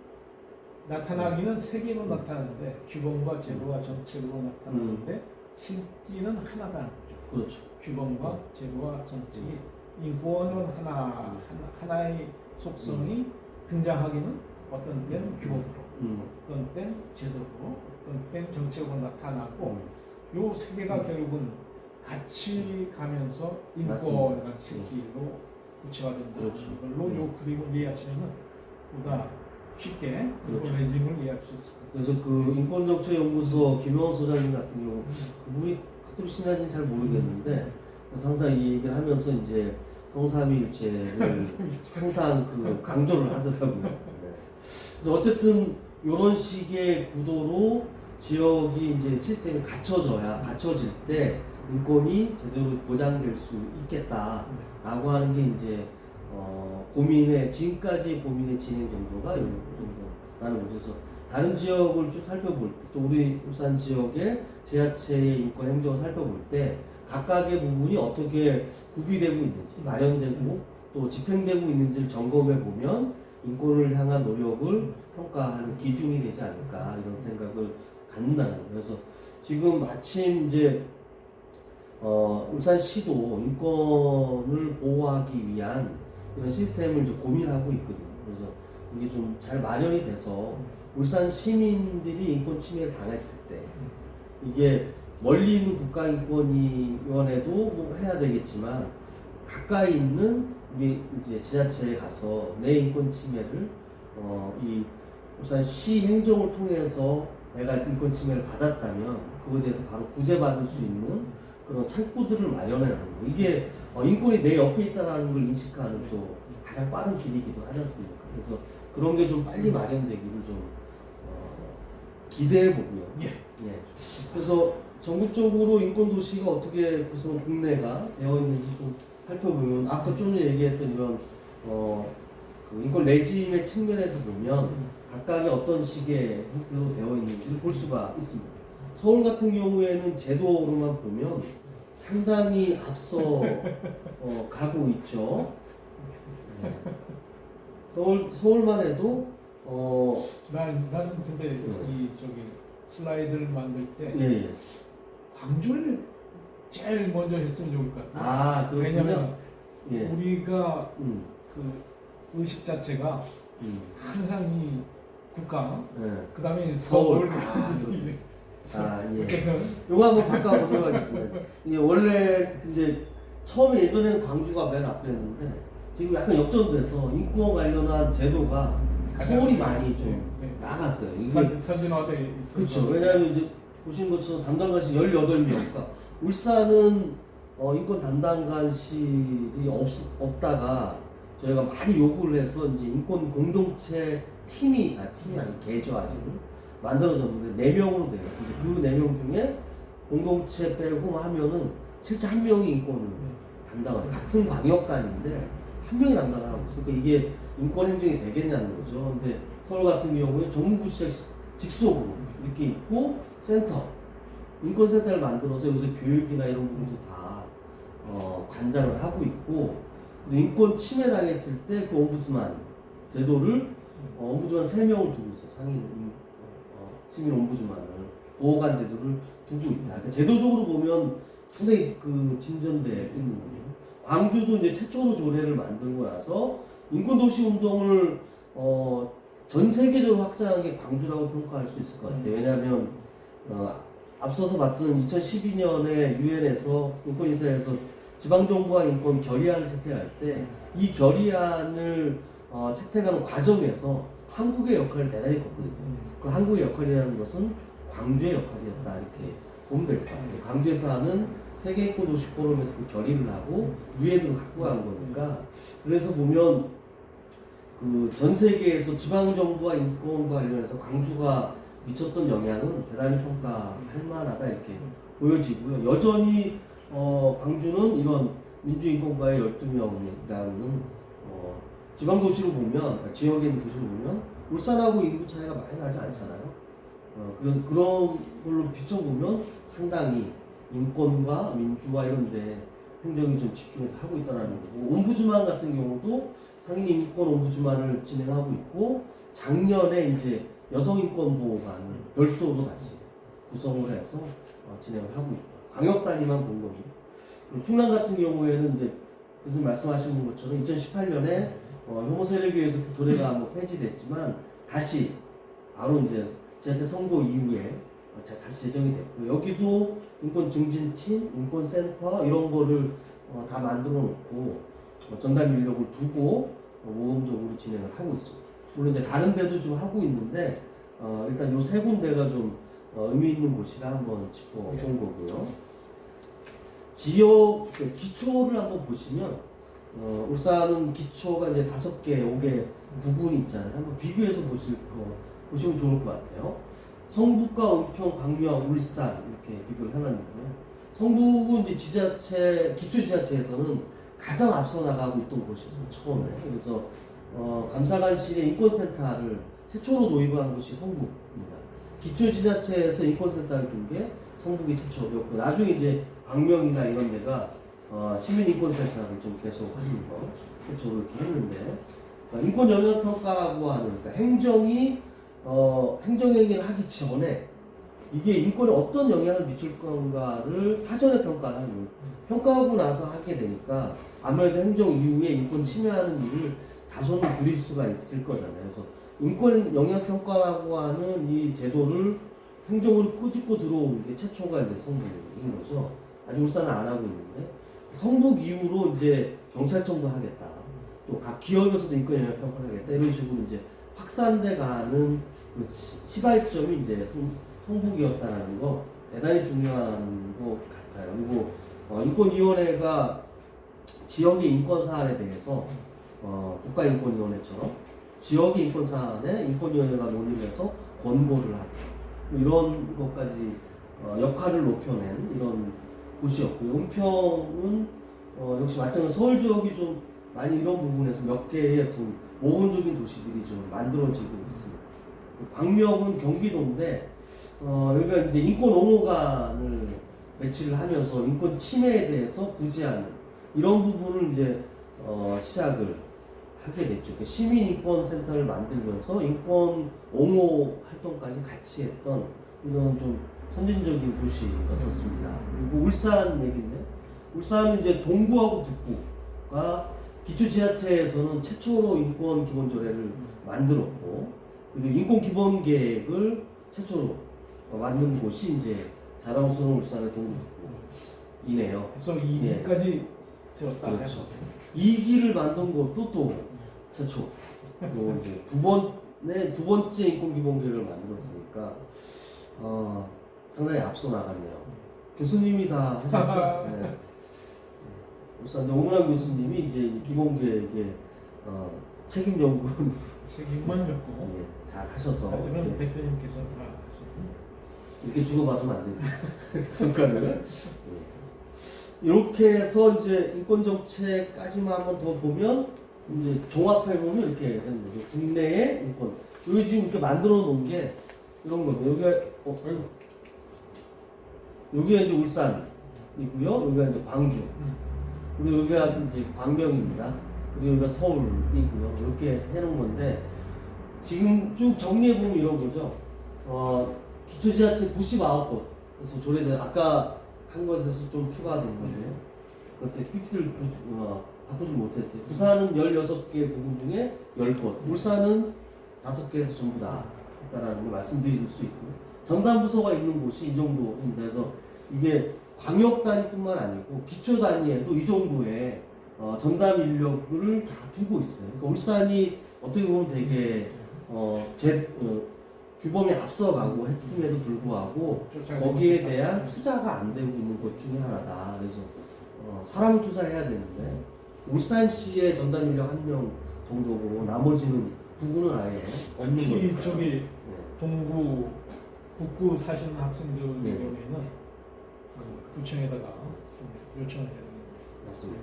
나타나기는 세 개로 나타나는데, 규범과 제도와 정책으로 나타나는데 실기는 하나다는 거죠. 그렇죠. 규범과 제도와 정책이, 인권은 하나의 속성이 등장하기는 어떤 때는 규범으로, 어떤 때는 제도로, 어떤 때는 정책으로 나타나고, 요 세 개가 결국은 같이 가면서 인권이라는 실기로 구체화된다는 그렇죠. 걸로 요 그림을 이해하시면은 보다 쉽게 그렇죠. 레짐을 이해할 수 있을 거예요. 그래서 그 인권정책연구소 김영호 소장님 같은 경우 그분이 가톨릭 신자인지는 잘 모르겠는데, 그래서 항상 이 얘기를 하면서 이제 성삼위일체를 항상 그 강조를 하더라고요. 네. 그래서 어쨌든 이런 식의 구도로 지역이 이제 시스템이 갖춰질 때 인권이 제대로 보장될 수 있겠다라고 하는 게 이제 지금까지 고민의 진행 정도가 이 정도라는 거죠. 그래서 다른 지역을 쭉 살펴볼 때, 또 우리 울산 지역의 지자체의 인권 행정을 살펴볼 때 각각의 부분이 어떻게 구비되고 있는지, 마련되고 또 집행되고 있는지를 점검해 보면 인권을 향한 노력을 평가하는 기준이 되지 않을까, 이런 생각을 갖는다는 거예요. 그래서 지금 마침 이제 울산시도 인권을 보호하기 위한 이런 시스템을 이제 고민하고 있거든요. 그래서 이게 좀 잘 마련이 돼서 울산 시민들이 인권 침해를 당했을 때, 이게 멀리 있는 국가인권위원회도 뭐 해야 되겠지만 가까이 있는 우리 이제 지자체에 가서 내 인권 침해를 이 울산시 행정을 통해서 내가 인권 침해를 받았다면 그거에 대해서 바로 구제받을 수 있는 그런 창구들을 마련하는 거. 이게 인권이 내 옆에 있다는 걸 인식하는 또 가장 빠른 길이기도 하지 않습니까? 그래서 그런 게 좀 빨리 마련되기를 좀 기대해 보고요. 예. 그래서 전국적으로 인권 도시가 어떻게 구성 국내가 되어 있는지 좀 살펴보면, 아까 좀 전에 얘기했던 이런 그 인권 레짐의 측면에서 보면 각각이 어떤 식의 형태로 되어 있는지를 볼 수가 있습니다. 서울 같은 경우에는 제도로만 보면 상당히 앞서 가고 있죠. 네. 서울만 해도 나는 근데 이 저기 슬라이드를 만들 때 예. 광주를 제일 먼저 했으면 좋을 것 같아요. 아, 그렇군요. 왜냐면 예. 우리가 그 의식 자체가 항상 이 국가, 예. 그다음에 서울. 서울. 예. 그래서 요거 한번 바꿔보도록 하겠습니다. 이게 원래 이제 처음에 예전에는 광주가 맨 앞이었는데 지금 약간 역전돼서 인권 관련한 제도가 서울이 많이 좀 나갔어요. 이게 선진화돼 있어요. 그렇죠. 왜냐하면 이제 보신 것처럼 담당관실이 18명. 그러니까 울산은 인권 담당관실이 없다가 저희가 많이 요구를 해서 이제 인권 공동체 팀이 아닌 개죠, 아직은. 만들어졌는데 4명으로 되어 있습니다. 그 4명 중에 공동체 빼고 하면은 실제 한 명이 인권을 담당하는, 같은 광역관인데 한 명이 담당을 하고 있어요. 그러니까 이게 인권 행정이 되겠냐는 거죠. 근데 서울 같은 경우에 정부시장 직속으로 이렇게 있고 센터, 인권센터를 만들어서 여기서 교육이나 이런 부분도 다 관장을 하고 있고, 인권 침해 당했을 때 그 옴부스만 제도를 옴부즈만 3명을 두고 있어요. 상임 시민 옴부즈만을 보호관 제도를 두고 있다. 그러니까 제도적으로 보면 상당히 그 진전돼 있는 거예요. 광주도 이제 최초로 조례를 만들고 나서 인권도시 운동을 전 세계적으로 확장한 게 광주라고 평가할 수 있을 것 같아요. 왜냐하면 앞서서 봤던 2012년에 유엔에서 인권이사에서 지방정부와 인권 결의안을 채택할 때 이 결의안을 채택하는 과정에서 한국의 역할이 대단히 컸거든요. 그 한국의 역할이라는 것은 광주의 역할이었다 이렇게 보면 될 것 같아요. 광주에서 하는 세계인권도시 포럼에서 그 결의를 하고 유엔으로 갖고 간 거니까 그래서 보면 그 전 세계에서 지방정부와 인권과 관련해서 광주가 미쳤던 영향은 대단히 평가할 만하다 이렇게 보여지고요. 여전히 광주는 이런 민주인권가의 12명이라는 지방도시로 보면 지역에 있는 도시를 보면 울산하고 인구 차이가 많이 나지 않잖아요. 그런 걸로 비춰보면 상당히 인권과 민주화 이런데 행정이 좀 집중해서 하고 있다는 거고 옴부즈만 같은 경우도 상인 인권 옴부즈만을 진행하고 있고 작년에 이제 여성인권 보호관을 별도로 다시 구성을 해서 진행을 하고 있다. 광역 단위만 본 거니. 충남 같은 경우에는 이제 교수님 말씀하신 것처럼 2018년에 혐오 세력에 서 조례가 한번 폐지됐지만 다시 바로 이제 지자체 선거 이후에 다시 제정이 됐고 여기도 인권 증진팀, 인권센터 이런 거를 다 만들어 놓고 전담 인력을 두고 모범적으로 진행을 하고 있습니다. 물론 이제 다른 데도 좀 하고 있는데 일단 요 세 군데가 좀 의미 있는 곳이라 한번 짚어본 거고요. 지역 기초를 한번 보시면 울산은 기초가 이제 5개, 5개 구군이 있잖아요. 한번 비교해서 보시면 좋을 것 같아요. 성북과 은평, 광명, 울산 이렇게 비교를 해놨는데요. 성북은 이제 지자체, 기초지자체에서는 가장 앞서 나가고 있던 곳이죠. 처음에. 그래서 감사관실의 인권센터를 최초로 도입한 곳이 성북입니다. 기초지자체에서 인권센터를 준 게 성북이 최초였고 나중에 이제 광명이나 이런 데가 시민인권센터를 좀 계속 하는 거 최초로 이렇게 했는데 인권 영역 평가라고 하는 그러니까 행정행위를 하기 전에 이게 인권에 어떤 영향을 미칠 건가를 사전에 평가를 하는 거예요. 평가하고 나서 하게 되니까 아무래도 행정 이후에 인권 침해하는 일을 다소는 줄일 수가 있을 거잖아요. 그래서 인권 영향 평가라고 하는 이 제도를 행정으로 꾸짖고 들어온 게 최초가 이제 성북인 거죠. 아직 울산은 안 하고 있는데 성북 이후로 이제 경찰청도 하겠다. 또 각 기업에서도 인권 영향 평가를 하겠다. 이런 식으로 이제 확산돼 가는 그 시발점이 이제 성북이었다는 거 대단히 중요한 것 같아요. 그리고 인권위원회가 지역의 인권 사안에 대해서 국가인권위원회처럼 지역의 인권 사안에 인권위원회가 논의를 해서 권고를 하고 이런 것까지 역할을 높여낸 이런 곳이었고요. 은평은 역시 마찬가지로 서울 지역이 좀 많이 이런 부분에서 몇 개의 좀 모범적인 도시들이 좀 만들어지고 있습니다. 광명은 경기도인데 여기가 이제 인권 옹호관을 배치를 하면서 인권 침해에 대해서 구제하는 이런 부분을 이제 시작을 하게 됐죠. 그러니까 시민인권센터를 만들면서 인권 옹호 활동까지 같이 했던 이런 좀 선진적인 도시였었습니다. 그리고 울산 얘기인데 울산은 이제 동구하고 북구가 기초지자체에서는 최초로 인권 기본조례를 만들었고 그리고 인권 기본계획을 최초로 만든 곳이 이제 자랑스러운 울산의 동구 북구이네요. 그래서 2기까지 세웠다. 그렇죠. 2기를 만든 것도 또 최초. 또 이제 두 번째 인권 기본 계획을 만들었으니까 상당히 앞서 나갔네요. 교수님이 다 하셨죠. 네. 울산 오문환 교수님이 이제 이 기본 계획에 책임 연구원 책임만 졌고 잘 하셔서 사실은 대표님께서 다 이렇게 주고받으면 안 됩니다. 성과를. 이렇게 해서 이제 인권 정책까지만 한번 더 보면 이제 종합해 보면 이렇게 되는 거죠. 국내의 인권. 여기 지금 이렇게 만들어 놓은 게 이런 거예요. 여기가 이제 울산이고요. 여기가 이제 광주. 그리고 여기가 이제 광명입니다. 그리고 여기가 서울이고요. 이렇게 해놓은 건데 지금 쭉 정리해 보면 이런 거죠. 기초지자체 99곳. 그래서 조례자 아까 한 것에서 좀 추가된 거예요. 그때 PPT를 바꾸지 못했어요. 부산은 16개 부근 중에 10곳, 울산은 5개에서 전부 다 했다라는 걸 말씀드릴 수 있고 전담 부서가 있는 곳이 이 정도입니다. 그래서 이게 광역 단위뿐만 아니고 기초 단위에도 이 정도의 전담 인력을 다 두고 있어요. 그러니까 울산이 어떻게 보면 되게 규범에 앞서가고 했음에도 불구하고 거기에 대한 투자가 안 되고 있는 것 중에 하나다. 그래서 사람을 투자해야 되는데 울산시의 전담 인력 1명 정도고 나머지는 부구는 아예 없는 특히 거니까. 저기 네. 동구 북구 사시는 학생들 네. 경우에는 구청에다가 좀 요청을 해야 됩니다. 맞습니다.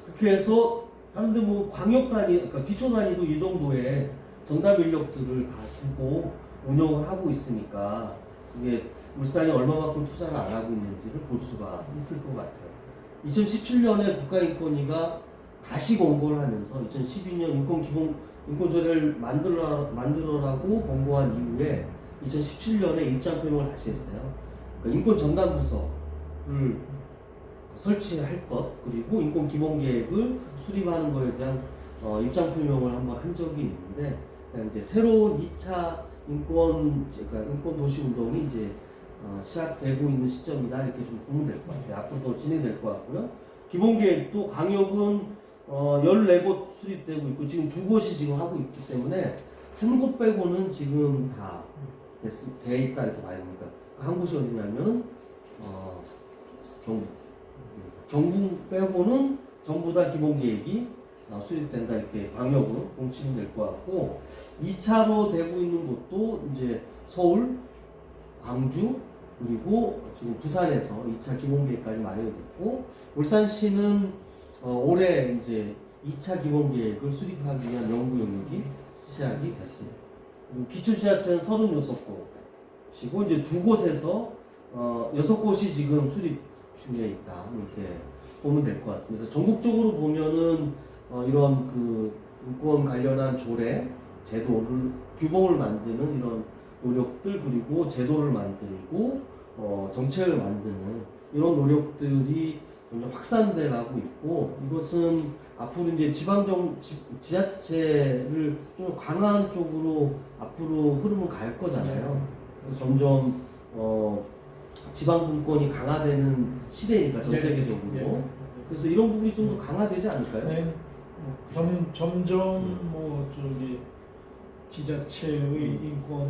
그렇게 해서 하는데 뭐 광역 단위, 그러니까 기초 단위도 이 정도의 전담 인력들을 다 두고 운영을 하고 있으니까 이게 울산이 얼마만큼 투자를 안 하고 있는지를 볼 수가 있을 것 같아요. 2017년에 국가인권위가 다시 권고를 하면서 2012년 인권조례를 만들어라고 권고한 이후에 2017년에 입장 표명을 다시 했어요. 그러니까 인권 전담 부서를 설치할 것 그리고 인권 기본 계획을 수립하는 것에 대한 입장 표명을 한번 한 적이 있는데 그러니까 이제 새로운 2차 그러니까 인권 도시 운동이 이제 시작되고 있는 시점이다 이렇게 좀 보면 될 것 같아요. 앞으로 더 진행될 것 같고요. 기본 계획도 광역은 14곳 수립되고 있고 지금 2곳이 지금 하고 있기 때문에 한 곳 빼고는 지금 다 돼 있다 이렇게 봐야 됩니까? 한 곳이 어디냐면 경북 빼고는 전부 다 기본 계획이 수립된다 이렇게 광역은 공치면 될 것 같고 2차로 되고 있는 곳도 이제 서울, 광주 그리고 지금 부산에서 2차 기본 계획까지 마련이 됐고 울산시는 올해 이제 2차 기본 계획을 수립하기 위한 연구 영역이 시작이 됐습니다. 기초지자체는 36곳이고 이제 2곳에서 6곳이 지금 수립 중에 있다 이렇게 보면 될 것 같습니다. 전국적으로 보면은 이런 그 인권 관련한 조례, 제도를 규범을 만드는 이런 노력들 그리고 제도를 만들고 정책을 만드는 이런 노력들이 점점 확산돼 가고 있고 이것은 앞으로 이제 지자체를 좀 강화하는 쪽으로 앞으로 흐름은 갈 거잖아요. 그래서 점점 지방 분권이 강화되는 시대니까 전 세계적으로. 그래서 이런 부분이 좀 더 강화되지 않을까요? 네. 점점 뭐 저기 지자체의 인권을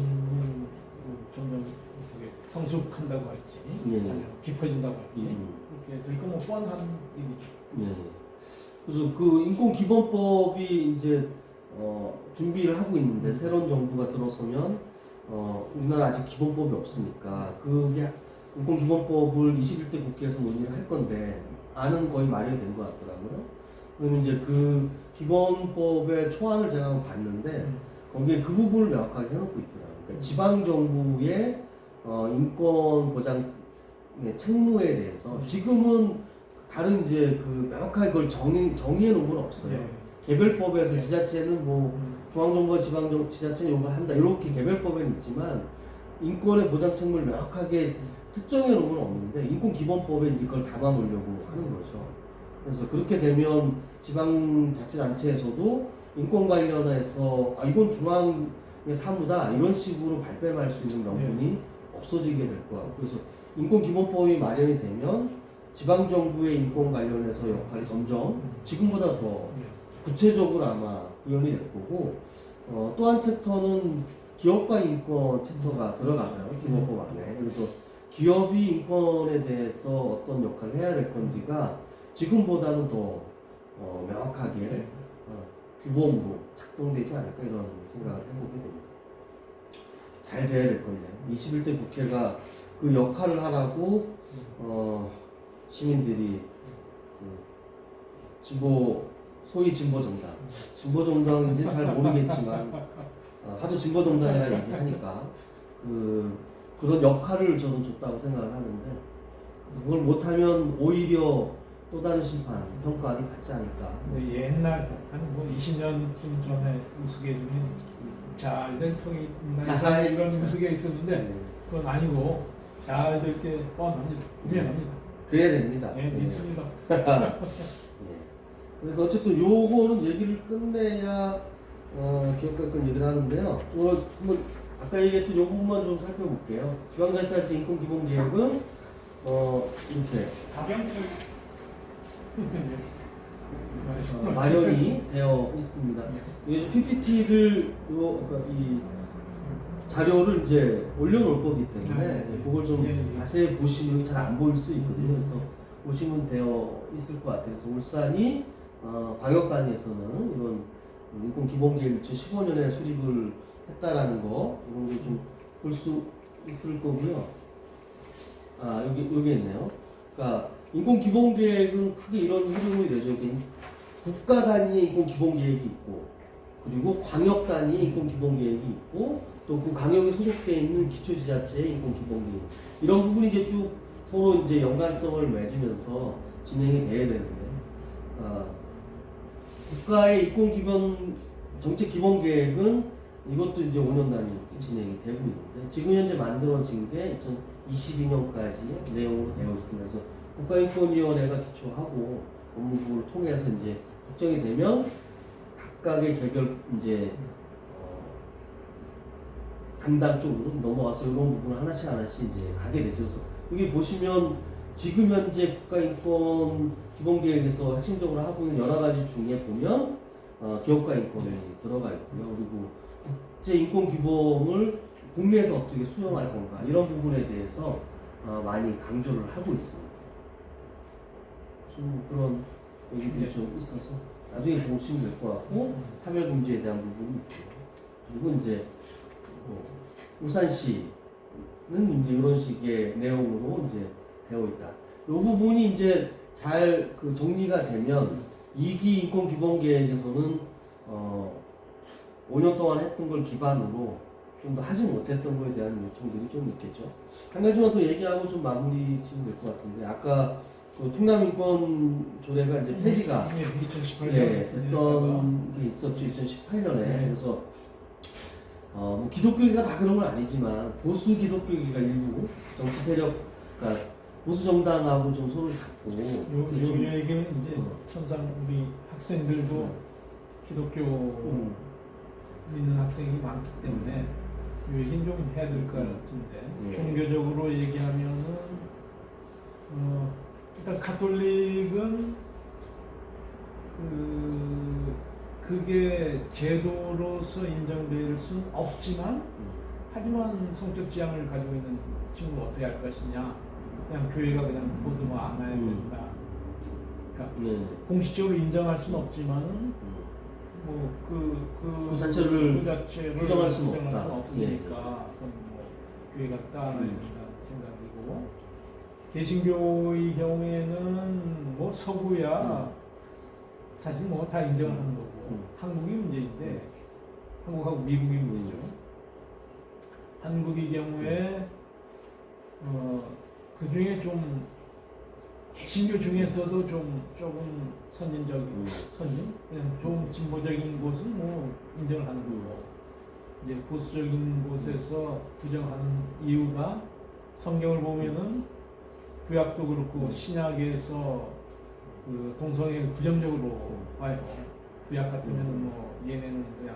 점점 성숙한다고 할지, 아니면 깊어진다고 할지 그렇게 될 거면 뻔한 얘기죠. 네. 그래서 그 인권기본법이 이제 준비를 하고 있는데 새로운 정부가 들어서면 우리나라 아직 기본법이 없으니까 그게 인권기본법을 21대 국회에서 논의를 할 건데 안은 거의 마련이 된 것 같더라고요. 그러면 이제 그 기본법의 초안을 제가 한번 봤는데 거기에 그 부분을 명확하게 해놓고 있더라고요. 그러니까 지방 정부의 인권 보장 책무에 대해서 지금은 다른 이제 그 명확하게 그걸 정의해 놓은 건 없어요. 개별법에서 지자체는 뭐 중앙정부와 지자체는 요걸 한다 이렇게 개별법에는 있지만 인권의 보장 책무를 명확하게 특정해 놓은 건 없는데 인권기본법에 이걸 담아 놓으려고 하는 거죠. 그래서 그렇게 되면 지방자치단체에서도 인권 관련해서 이건 중앙의 사무다 이런 식으로 발뺌할 수 있는 명분이 없어지게 될 거야. 그래서 인권기본법이 마련이 되면 지방정부의 인권 관련해서 역할이 점점 지금보다 더 구체적으로 아마 구현이 될 거고 또 한 챕터는 기업과 인권 챕터가 들어가요. 기본법 안에. 그래서 기업이 인권에 대해서 어떤 역할을 해야 될 건지가 지금보다는 더 명확하게 규범으로 작동되지 않을까 이런 생각을 해보게 됩니다. 잘 돼야 될 건데 21대 국회가 그 역할을 하라고 시민들이 소위 진보 정당인지 잘 모르겠지만 하도 진보 정당이라 얘기하니까 그런 역할을 저는 줬다고 생각을 하는데 그걸 못하면 오히려 또 다른 심판 평가를 받지 않을까. 옛날 한 뭐 20년쯤 전에 우스갯소리 잘될 턱이 있나 이런 우스개 있었는데 그건 아니고 잘 될 게 뻔합니다. 분명합니다. 그래야 됩니다. 네, 믿습니다. 그래서 어쨌든 요거는 얘기를 끝내야 기업가권 얘기를 하는데요. 뭐 아까 얘기했던 이 부분만 좀 살펴볼게요. 지방자치단체 인권기본계획은 이렇게 마련이 되어 있습니다. 이게 PPT를 이 자료를 이제 올려놓을 거기 때문에 그걸 좀 자세히 보시면 잘 안 보일 수 있거든요. 그래서 보시면 되어 있을 것 같아요. 그래서 울산이 광역 단위에서는 이런 인권기본계획 2015년에 수립을 했다라는 거 이런 거 좀 볼 수 있을 거고요. 여기 있네요. 그러니까 인권기본계획은 크게 이런 흐름이 되죠. 이게 국가 단위의 인권기본계획이 있고, 그리고 광역 단위의 인권기본계획이 있고, 또 그 광역에 소속되어 있는 기초지자체의 인권기본계획, 이런 부분이 이제 쭉 서로 이제 연관성을 맺으면서 진행이 돼야 되는데, 국가의 인권기본 정책 기본계획은 이것도 이제 5년 단위 이렇게 진행이 되고 있는데, 지금 현재 만들어진 게 2022년까지 내용으로 되어 있습니다. 그래서 국가인권위원회가 기초하고 업무부를 통해서 이제 확정이 되면 각각의 개별 이제 담당 쪽으로 넘어와서 이런 부분을 하나씩 이제 하게 되죠. 그래서 여기 보시면 지금 현재 국가인권 기본계획에서 핵심적으로 하고 있는 여러 가지 중에 보면 기업가 인권이 들어가 있고요. 그리고 국제 인권 규범을 국내에서 어떻게 수용할 건가 이런 부분에 대해서 많이 강조를 하고 있습니다. 좀 그런 얘기들이 좀 있어서 나중에 보시면 될 것 같고, 차별금지에 대한 부분이 있고요. 그리고 이제 울산시는 이제 이런 식의 내용으로 이제 되어 있다. 이 부분이 이제 잘 그 정리가 되면 2기 인권기본계획에서는 5년 동안 했던 걸 기반으로 좀 더 하지 못했던 거에 대한 요청들이 좀 있겠죠. 한 가지만 더 얘기하고 좀 마무리 지으면 될 것 같은데, 아까 그 충남인권 조례가 이제 폐지가 2018년 됐던 게 있었죠. 2018년에. 그래서 뭐 기독교계가 다 그런 건 아니지만 보수 기독교계가 일부 정치 세력, 그러니까 보수 정당하고 좀 손을 잡고 요 얘기는 이제 천상 우리 학생들도 기독교 믿는 학생이 많기 때문에 요 얘기는 좀 해야 될 것 같은데, 종교적으로 얘기하면은 일단 가톨릭은 그게 제도로서 인정될 수는 없지만, 하지만 성적 지향을 가지고 있는 친구를 어떻게 할 것이냐, 그냥 교회가 그냥 보드만 안 해야 된다. 그러니까 공식적으로 인정할 수는 없지만은 그 자체를 부정할 수는 없으니까 그건 뭐 교회가 따라야 된다는 생각이고, 개신교의 경우에는 뭐 서구야 사실 뭐 다 인정하는 거고, 한국이 문제인데, 한국하고 미국이 문제죠. 한국의 경우에 그 중에 좀 개신교 중에서도 좀 조금 선진 그냥 좀 진보적인 곳은 뭐 인정을 하는 거고, 이제 보수적인 곳에서 부정하는 이유가 성경을 보면은 구약도 그렇고 신약에서 그 동성애를 부정적으로 봐요. 구약 같으면은 뭐 얘네는 그냥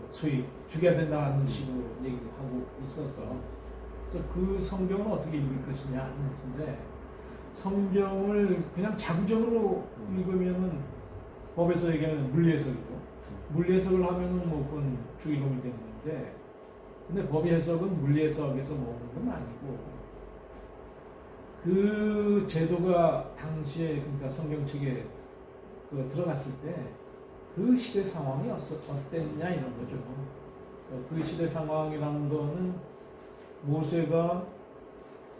소위 죽여야 된다는 식으로 얘기를 하고 있어서, 그래서 그 성경을 어떻게 읽을 것이냐 하는 것인데, 성경을 그냥 자구적으로 읽으면은 법에서 얘기하는 물리해석이죠. 물리해석을 하면은 뭐 그건 주의론이 되는데, 근데 법 해석은 물리해석에서 먹는 건 아니고, 그 제도가 당시에 그러니까 성경책에 들어갔을 때 그 시대 상황이 어땠냐 이런 거죠. 그 시대 상황이라는 거는 모세가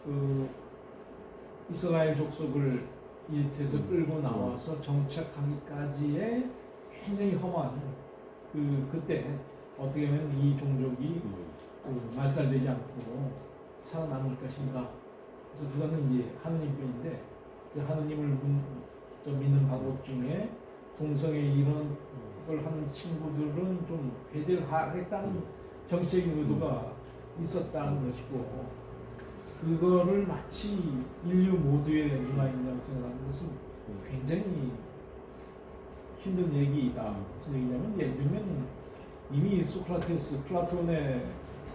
그 이스라엘 족속을 이집트에서 끌고 나와서 정착하기까지의 굉장히 험한 그때 어떻게 하면 이 종족이 말살되지 않고 살아남을 것인가. 그래서 그거는 이제 하느님 편인데, 그 하느님을 믿는 방법 중에 동성애 이런 걸 하는 친구들은 좀 배제를 하겠다는 정치적인 의도가 있었다는 것이고, 그거를 마치 인류 모두의 문화인이라고 생각하는 것은 굉장히 힘든 얘기이다. 무슨 얘기냐면, 예를 들면 이미 소크라테스, 플라톤의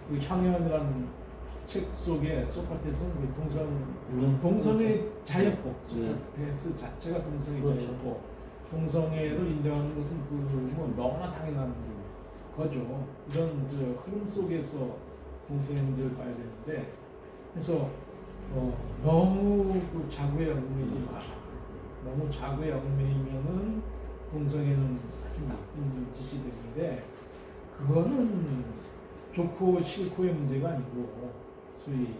그 향연이라는 책 속에 소크라테스는 그 동성의 자였고 소크라테스 자체가 동성의 그렇죠. 자였고 동성애를 인정하는 것은 뭐 너무나 당연한 거죠. 이런 흐름 속에서 동성애 문제를 봐야 되는데 그래서 너무 그 자구에 얽매이지 마라. 너무 자구에 얽매이면은 동성애는 아주 나쁜 짓이 되는데 그거는 좋고 싫고의 문제가 아니고 소위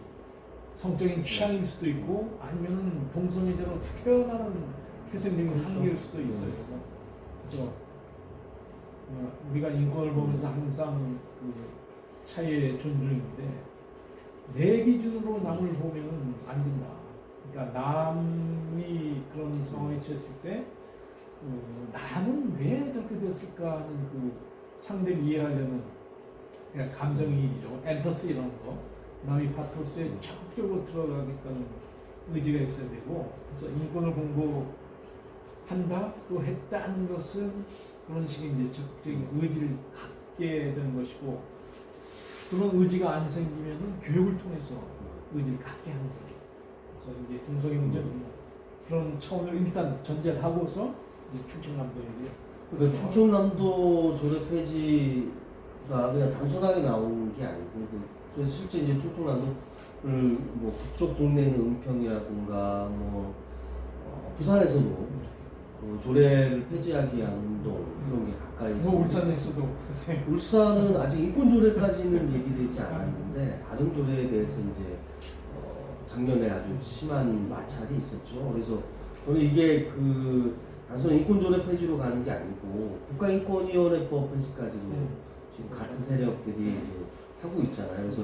성적인 취향일 수도 있고 아니면은 동성애자로 태어나는 태생적인 한계일 수도 있어요. 그래서 우리가 인권을 보면서 항상 그 차이의 존중인데 내 기준으로 남을 보면은 안 된다. 그러니까 남이 그런 상황에 처했을 때 나는 왜 저렇게 됐을까 하는 그 상대를 이해하려는 그러니까 감정이입이죠. 엠퍼시 이런 거. 남이 파토스에 적극적으로 들어가겠다는 의지가 있어야 되고 그래서 인권을 공부한다 또 했다는 것은 그런 식의 이제 적극적인 의지를 갖게 되는 것이고 그런 의지가 안 생기면은 교육을 통해서 의지를 갖게 하는 거죠. 그래서 이제 동성애 문제는 그런 차원을 일단 전제를 하고서 이제 충청남도 얘기예요. 그러니까 충청남도 조례 폐지가 그냥 단순하게 나온 게 아니고 그래서 실제 이제 충청남도를 뭐 그쪽 동네는 은평이라든가 뭐 부산에서도 그 조례를 폐지하기 위한 운동 이런 게 가까이 있어요. 울산에서도 울산은 아직 인권 조례까지는 얘기되지 않았는데 다른 조례에 대해서 이제 작년에 아주 심한 마찰이 있었죠. 그래서 저는 이게 그 단순히 인권 조례 폐지로 가는 게 아니고 국가인권위원회법 폐지까지도 지금 같은 세력들이 이제 하고 있잖아요. 그래서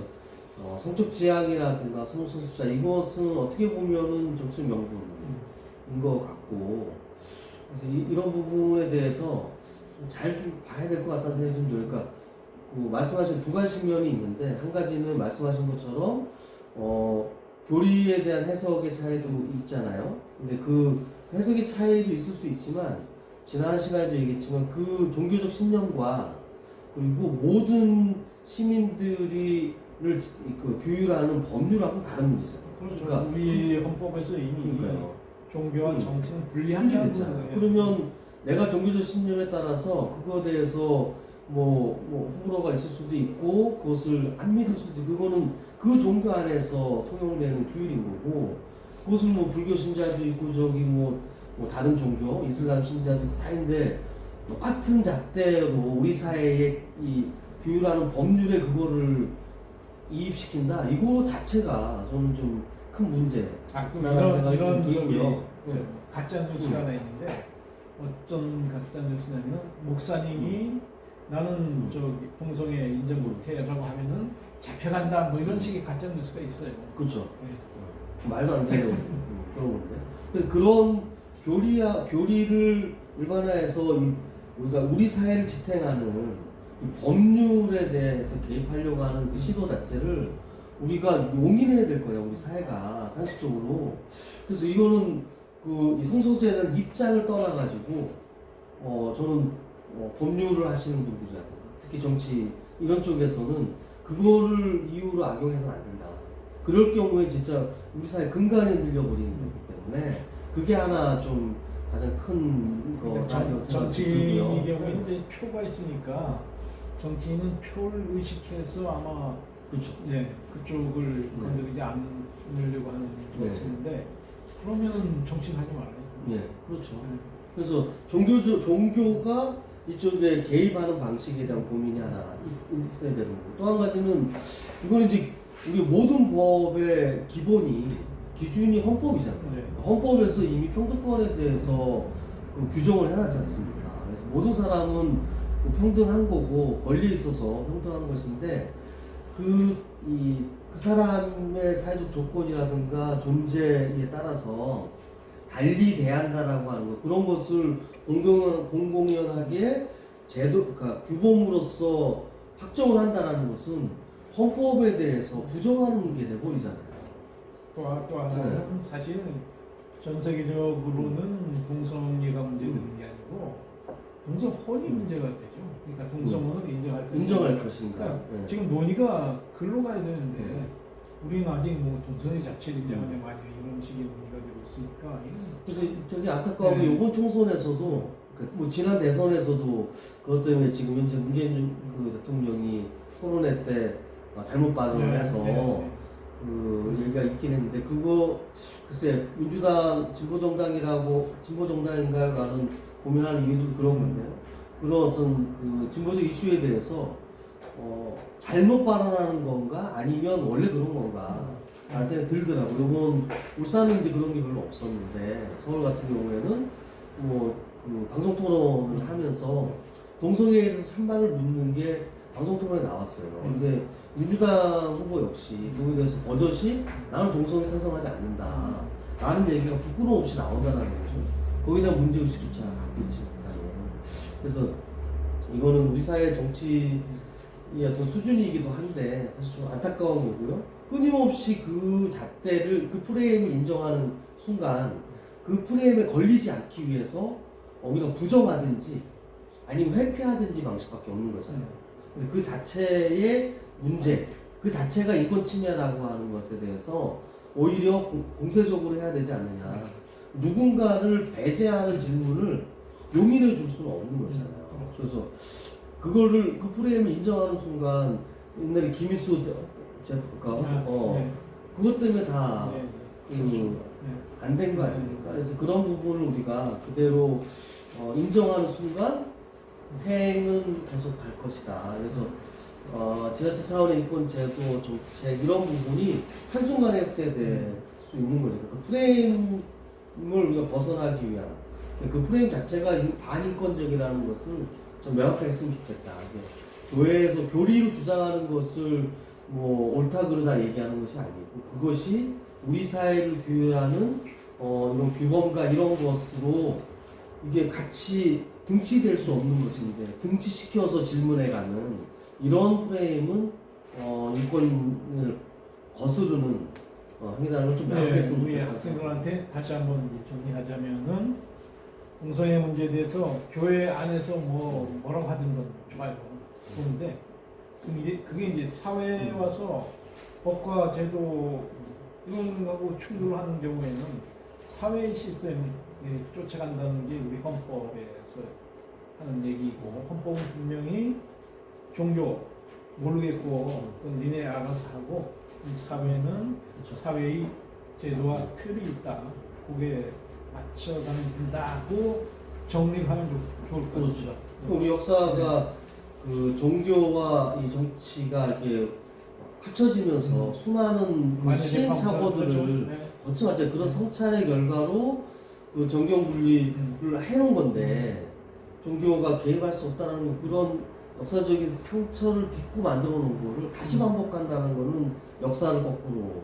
성적 지향이라든가 성소수자 이것은 어떻게 보면은 정치 명분인 것 같고 그래서 이런 부분에 대해서 잘 좀 봐야 될 것 같다는 생각이 좀 들어요. 그러니까 그 말씀하신 두 가지 면이 있는데 한 가지는 말씀하신 것처럼 교리에 대한 해석의 차이도 있잖아요. 근데 그 해석의 차이도 있을 수 있지만 지난 시간에도 얘기했지만 그 종교적 신념과 그리고 모든 시민들이 그 규율하는 법률하고는 다른 문제잖아요. 그렇죠. 그러니까 우리 헌법에서 이미 그러니까요. 종교와 정치는 분리한다는 거예요. 그러면 내가 종교적 신념에 따라서 그거에 대해서 뭐 호불호가 있을 수도 있고 그것을 안 믿을 수도 있고 그거는 그 종교 안에서 통용되는 규율인 거고 그것은 뭐 불교 신자도 있고 저기 뭐 다른 종교 이슬람 신자도 있고 다 있는데 똑같은 잣대로 우리 사회에 이 규율하는 법률에 그거를 이입시킨다 이거 자체가 저는 좀 큰 문제. 이런 들고요. 가짜 뉴스가 하나 있는데 어떤 가짜 뉴스냐면 목사님이 나는 저기 동성애 인정 못해라고 하면은 잡혀간다 뭐 이런 식의 가짜 뉴스가 있어요. 그렇죠. 네. 말도 안 되는 그런 건데. 그래서 그런 교리를 일반화해서 우리가 우리 사회를 지탱하는 이 법률에 대해서 개입하려고 하는 그 시도 자체를 우리가 용인해야 될 거예요. 우리 사회가 상식적으로. 그래서 이거는 이 성소수자는 입장을 떠나가지고 저는 법률을 하시는 분들이라든가 특히 정치 이런 쪽에서는 그거를 이유로 악용해서는 안 된다. 그럴 경우에 진짜 우리 사회 근간에 들려버리는 거기 때문에 그게 하나 좀 가장 큰 거라고 정치인의 경우에 이제 표가 있으니까 정치인은 표를 의식해서 아마 그렇죠. 예, 그쪽을 건드리지 않으려고 하는 것인데 그러면은 정치하지 말아요. 예, 그렇죠. 그래서 종교가 이쪽에 개입하는 방식에 대한 고민이 하나 있어야 되는 거고 또 한 가지는 이거는 이제 우리 모든 법의 기준이 헌법이잖아요. 네. 그러니까 헌법에서 이미 평등권에 대해서 그 규정을 해놨지 않습니까? 그래서 모든 사람은 평등한 거고 권리에 있어서 평등한 것인데 그 사람의 사회적 조건이라든가 존재에 따라서 달리 대한다라고 하는 것 그런 것을 공공연하게 그러니까 규범으로서 확정을 한다라는 것은 헌법에 대해서 부정하는 게 돼버리잖아요. 또 하나는 사실은 전 세계적으로는 동성애가 문제되는 게 아니고 동성 혼이 문제가 되죠. 그러니까 동성혼을 인정할 것인가. 인정할 것인가. 그러니까 네. 지금 논의가 글로 가야 되는데 우리는 아직 뭐 동성애 자체를 인정하는 많이 이런 식의 논의가 되고 있으니까 그래서 저기 안타까운 게 네. 이번 총선에서도 뭐 지난 대선에서도 그것 때문에 지금 현재 문재인 그 대통령이 토론회 때 잘못 발언을 해서 그 얘기가 있긴 했는데 그거 글쎄 민주당 진보정당인가라는 고민하는 이유도 그런 건데요. 그런 어떤 그 진보적 이슈에 대해서 잘못 발언하는 건가 아니면 원래 그런 건가 라는 생각이 들더라고요. 이번 울산은 이제 그런 게 별로 없었는데 서울 같은 경우에는 뭐 그 방송 토론을 하면서 동성애에 대해서 찬반을 묻는 게 방송 토론에 나왔어요. 근데 민주당 후보 역시 그거에 대해서 버젓이 나는 동성애 찬성하지 않는다 라는 얘기가 부끄러움 없이 나온다는 거죠. 거기에 대한 문제의식조차 갖고 있지 못하는. 그래서 이거는 우리 사회 정치의 어떤 수준이기도 한데 사실 좀 안타까운 거고요. 끊임없이 그 잣대를 그 프레임을 인정하는 순간 그 프레임에 걸리지 않기 위해서 우리가 부정하든지 아니면 회피하든지 방식밖에 없는 거잖아요. 그래서 그 자체의 문제, 그 자체가 인권 침해라고 하는 것에 대해서 오히려 공세적으로 해야 되지 않느냐. 누군가를 배제하는 질문을 용인해 줄 수는 없는 거잖아요. 그래서 그거를 그 프레임을 인정하는 순간 옛날에 김일수 그것 때문에 다 안 된 거 아닙니까? 그래서 그런 부분을 우리가 그대로 인정하는 순간 행은 계속 갈 것이다. 그래서 지자체 차원의 인권 제도 정책 이런 부분이 한순간에 획되될 수 있는 거죠. 그 프레임을 우리가 벗어나기 위한 그 프레임 자체가 반인권적이라는 것을 좀 명확하게 했으면 좋겠다. 교회에서 교리로 주장하는 것을 뭐 옳다 그르다 얘기하는 것이 아니고 그것이 우리 사회를 규율하는 이런 규범과 이런 것으로 이게 같이 등치될 수 없는 것인데 등치시켜서 질문해가는 이런 프레임은 인권을 거스르는 행위라는 걸 좀 명확히 했으면 우리 좋겠다. 학생들한테 다시 한번 정리하자면은 동성애 문제에 대해서 교회 안에서 뭐라고 하든 건 좋아요. 좋은데 그게 이제 사회에 와서 법과 제도 이런 거하고 충돌하는 경우에는 사회 시스템에 쫓아간다는 게 우리 헌법에서 하는 얘기고 헌법은 분명히 종교 모르겠고 그건 니네 알아서 하고 이 사회는 사회의 제도와 틀이 있다. 그게 맞춰가면 된다고 정리하면 좋을 것 같습니다. 우리 역사가 그 종교와 이 정치가 이렇게 합쳐지면서 수많은 그 시행착오들을 거쳐왔죠. 그런 성찰의 결과로 그 정경 분리를 해놓은 건데 종교가 개입할 수 없다는 그런 역사적인 상처를 딛고 만들어 놓은 거를 다시 반복한다는 거는 역사를 거꾸로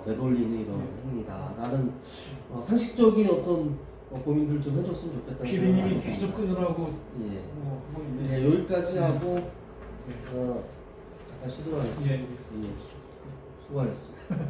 되돌리는 이런 행위다라는 상식적인 어떤 고민들 좀 해줬으면 좋겠다. 피디님이 계속 끊으라고 여기까지 하고 잠깐 쉬도록 하겠습니다. 예. 수고하셨습니다.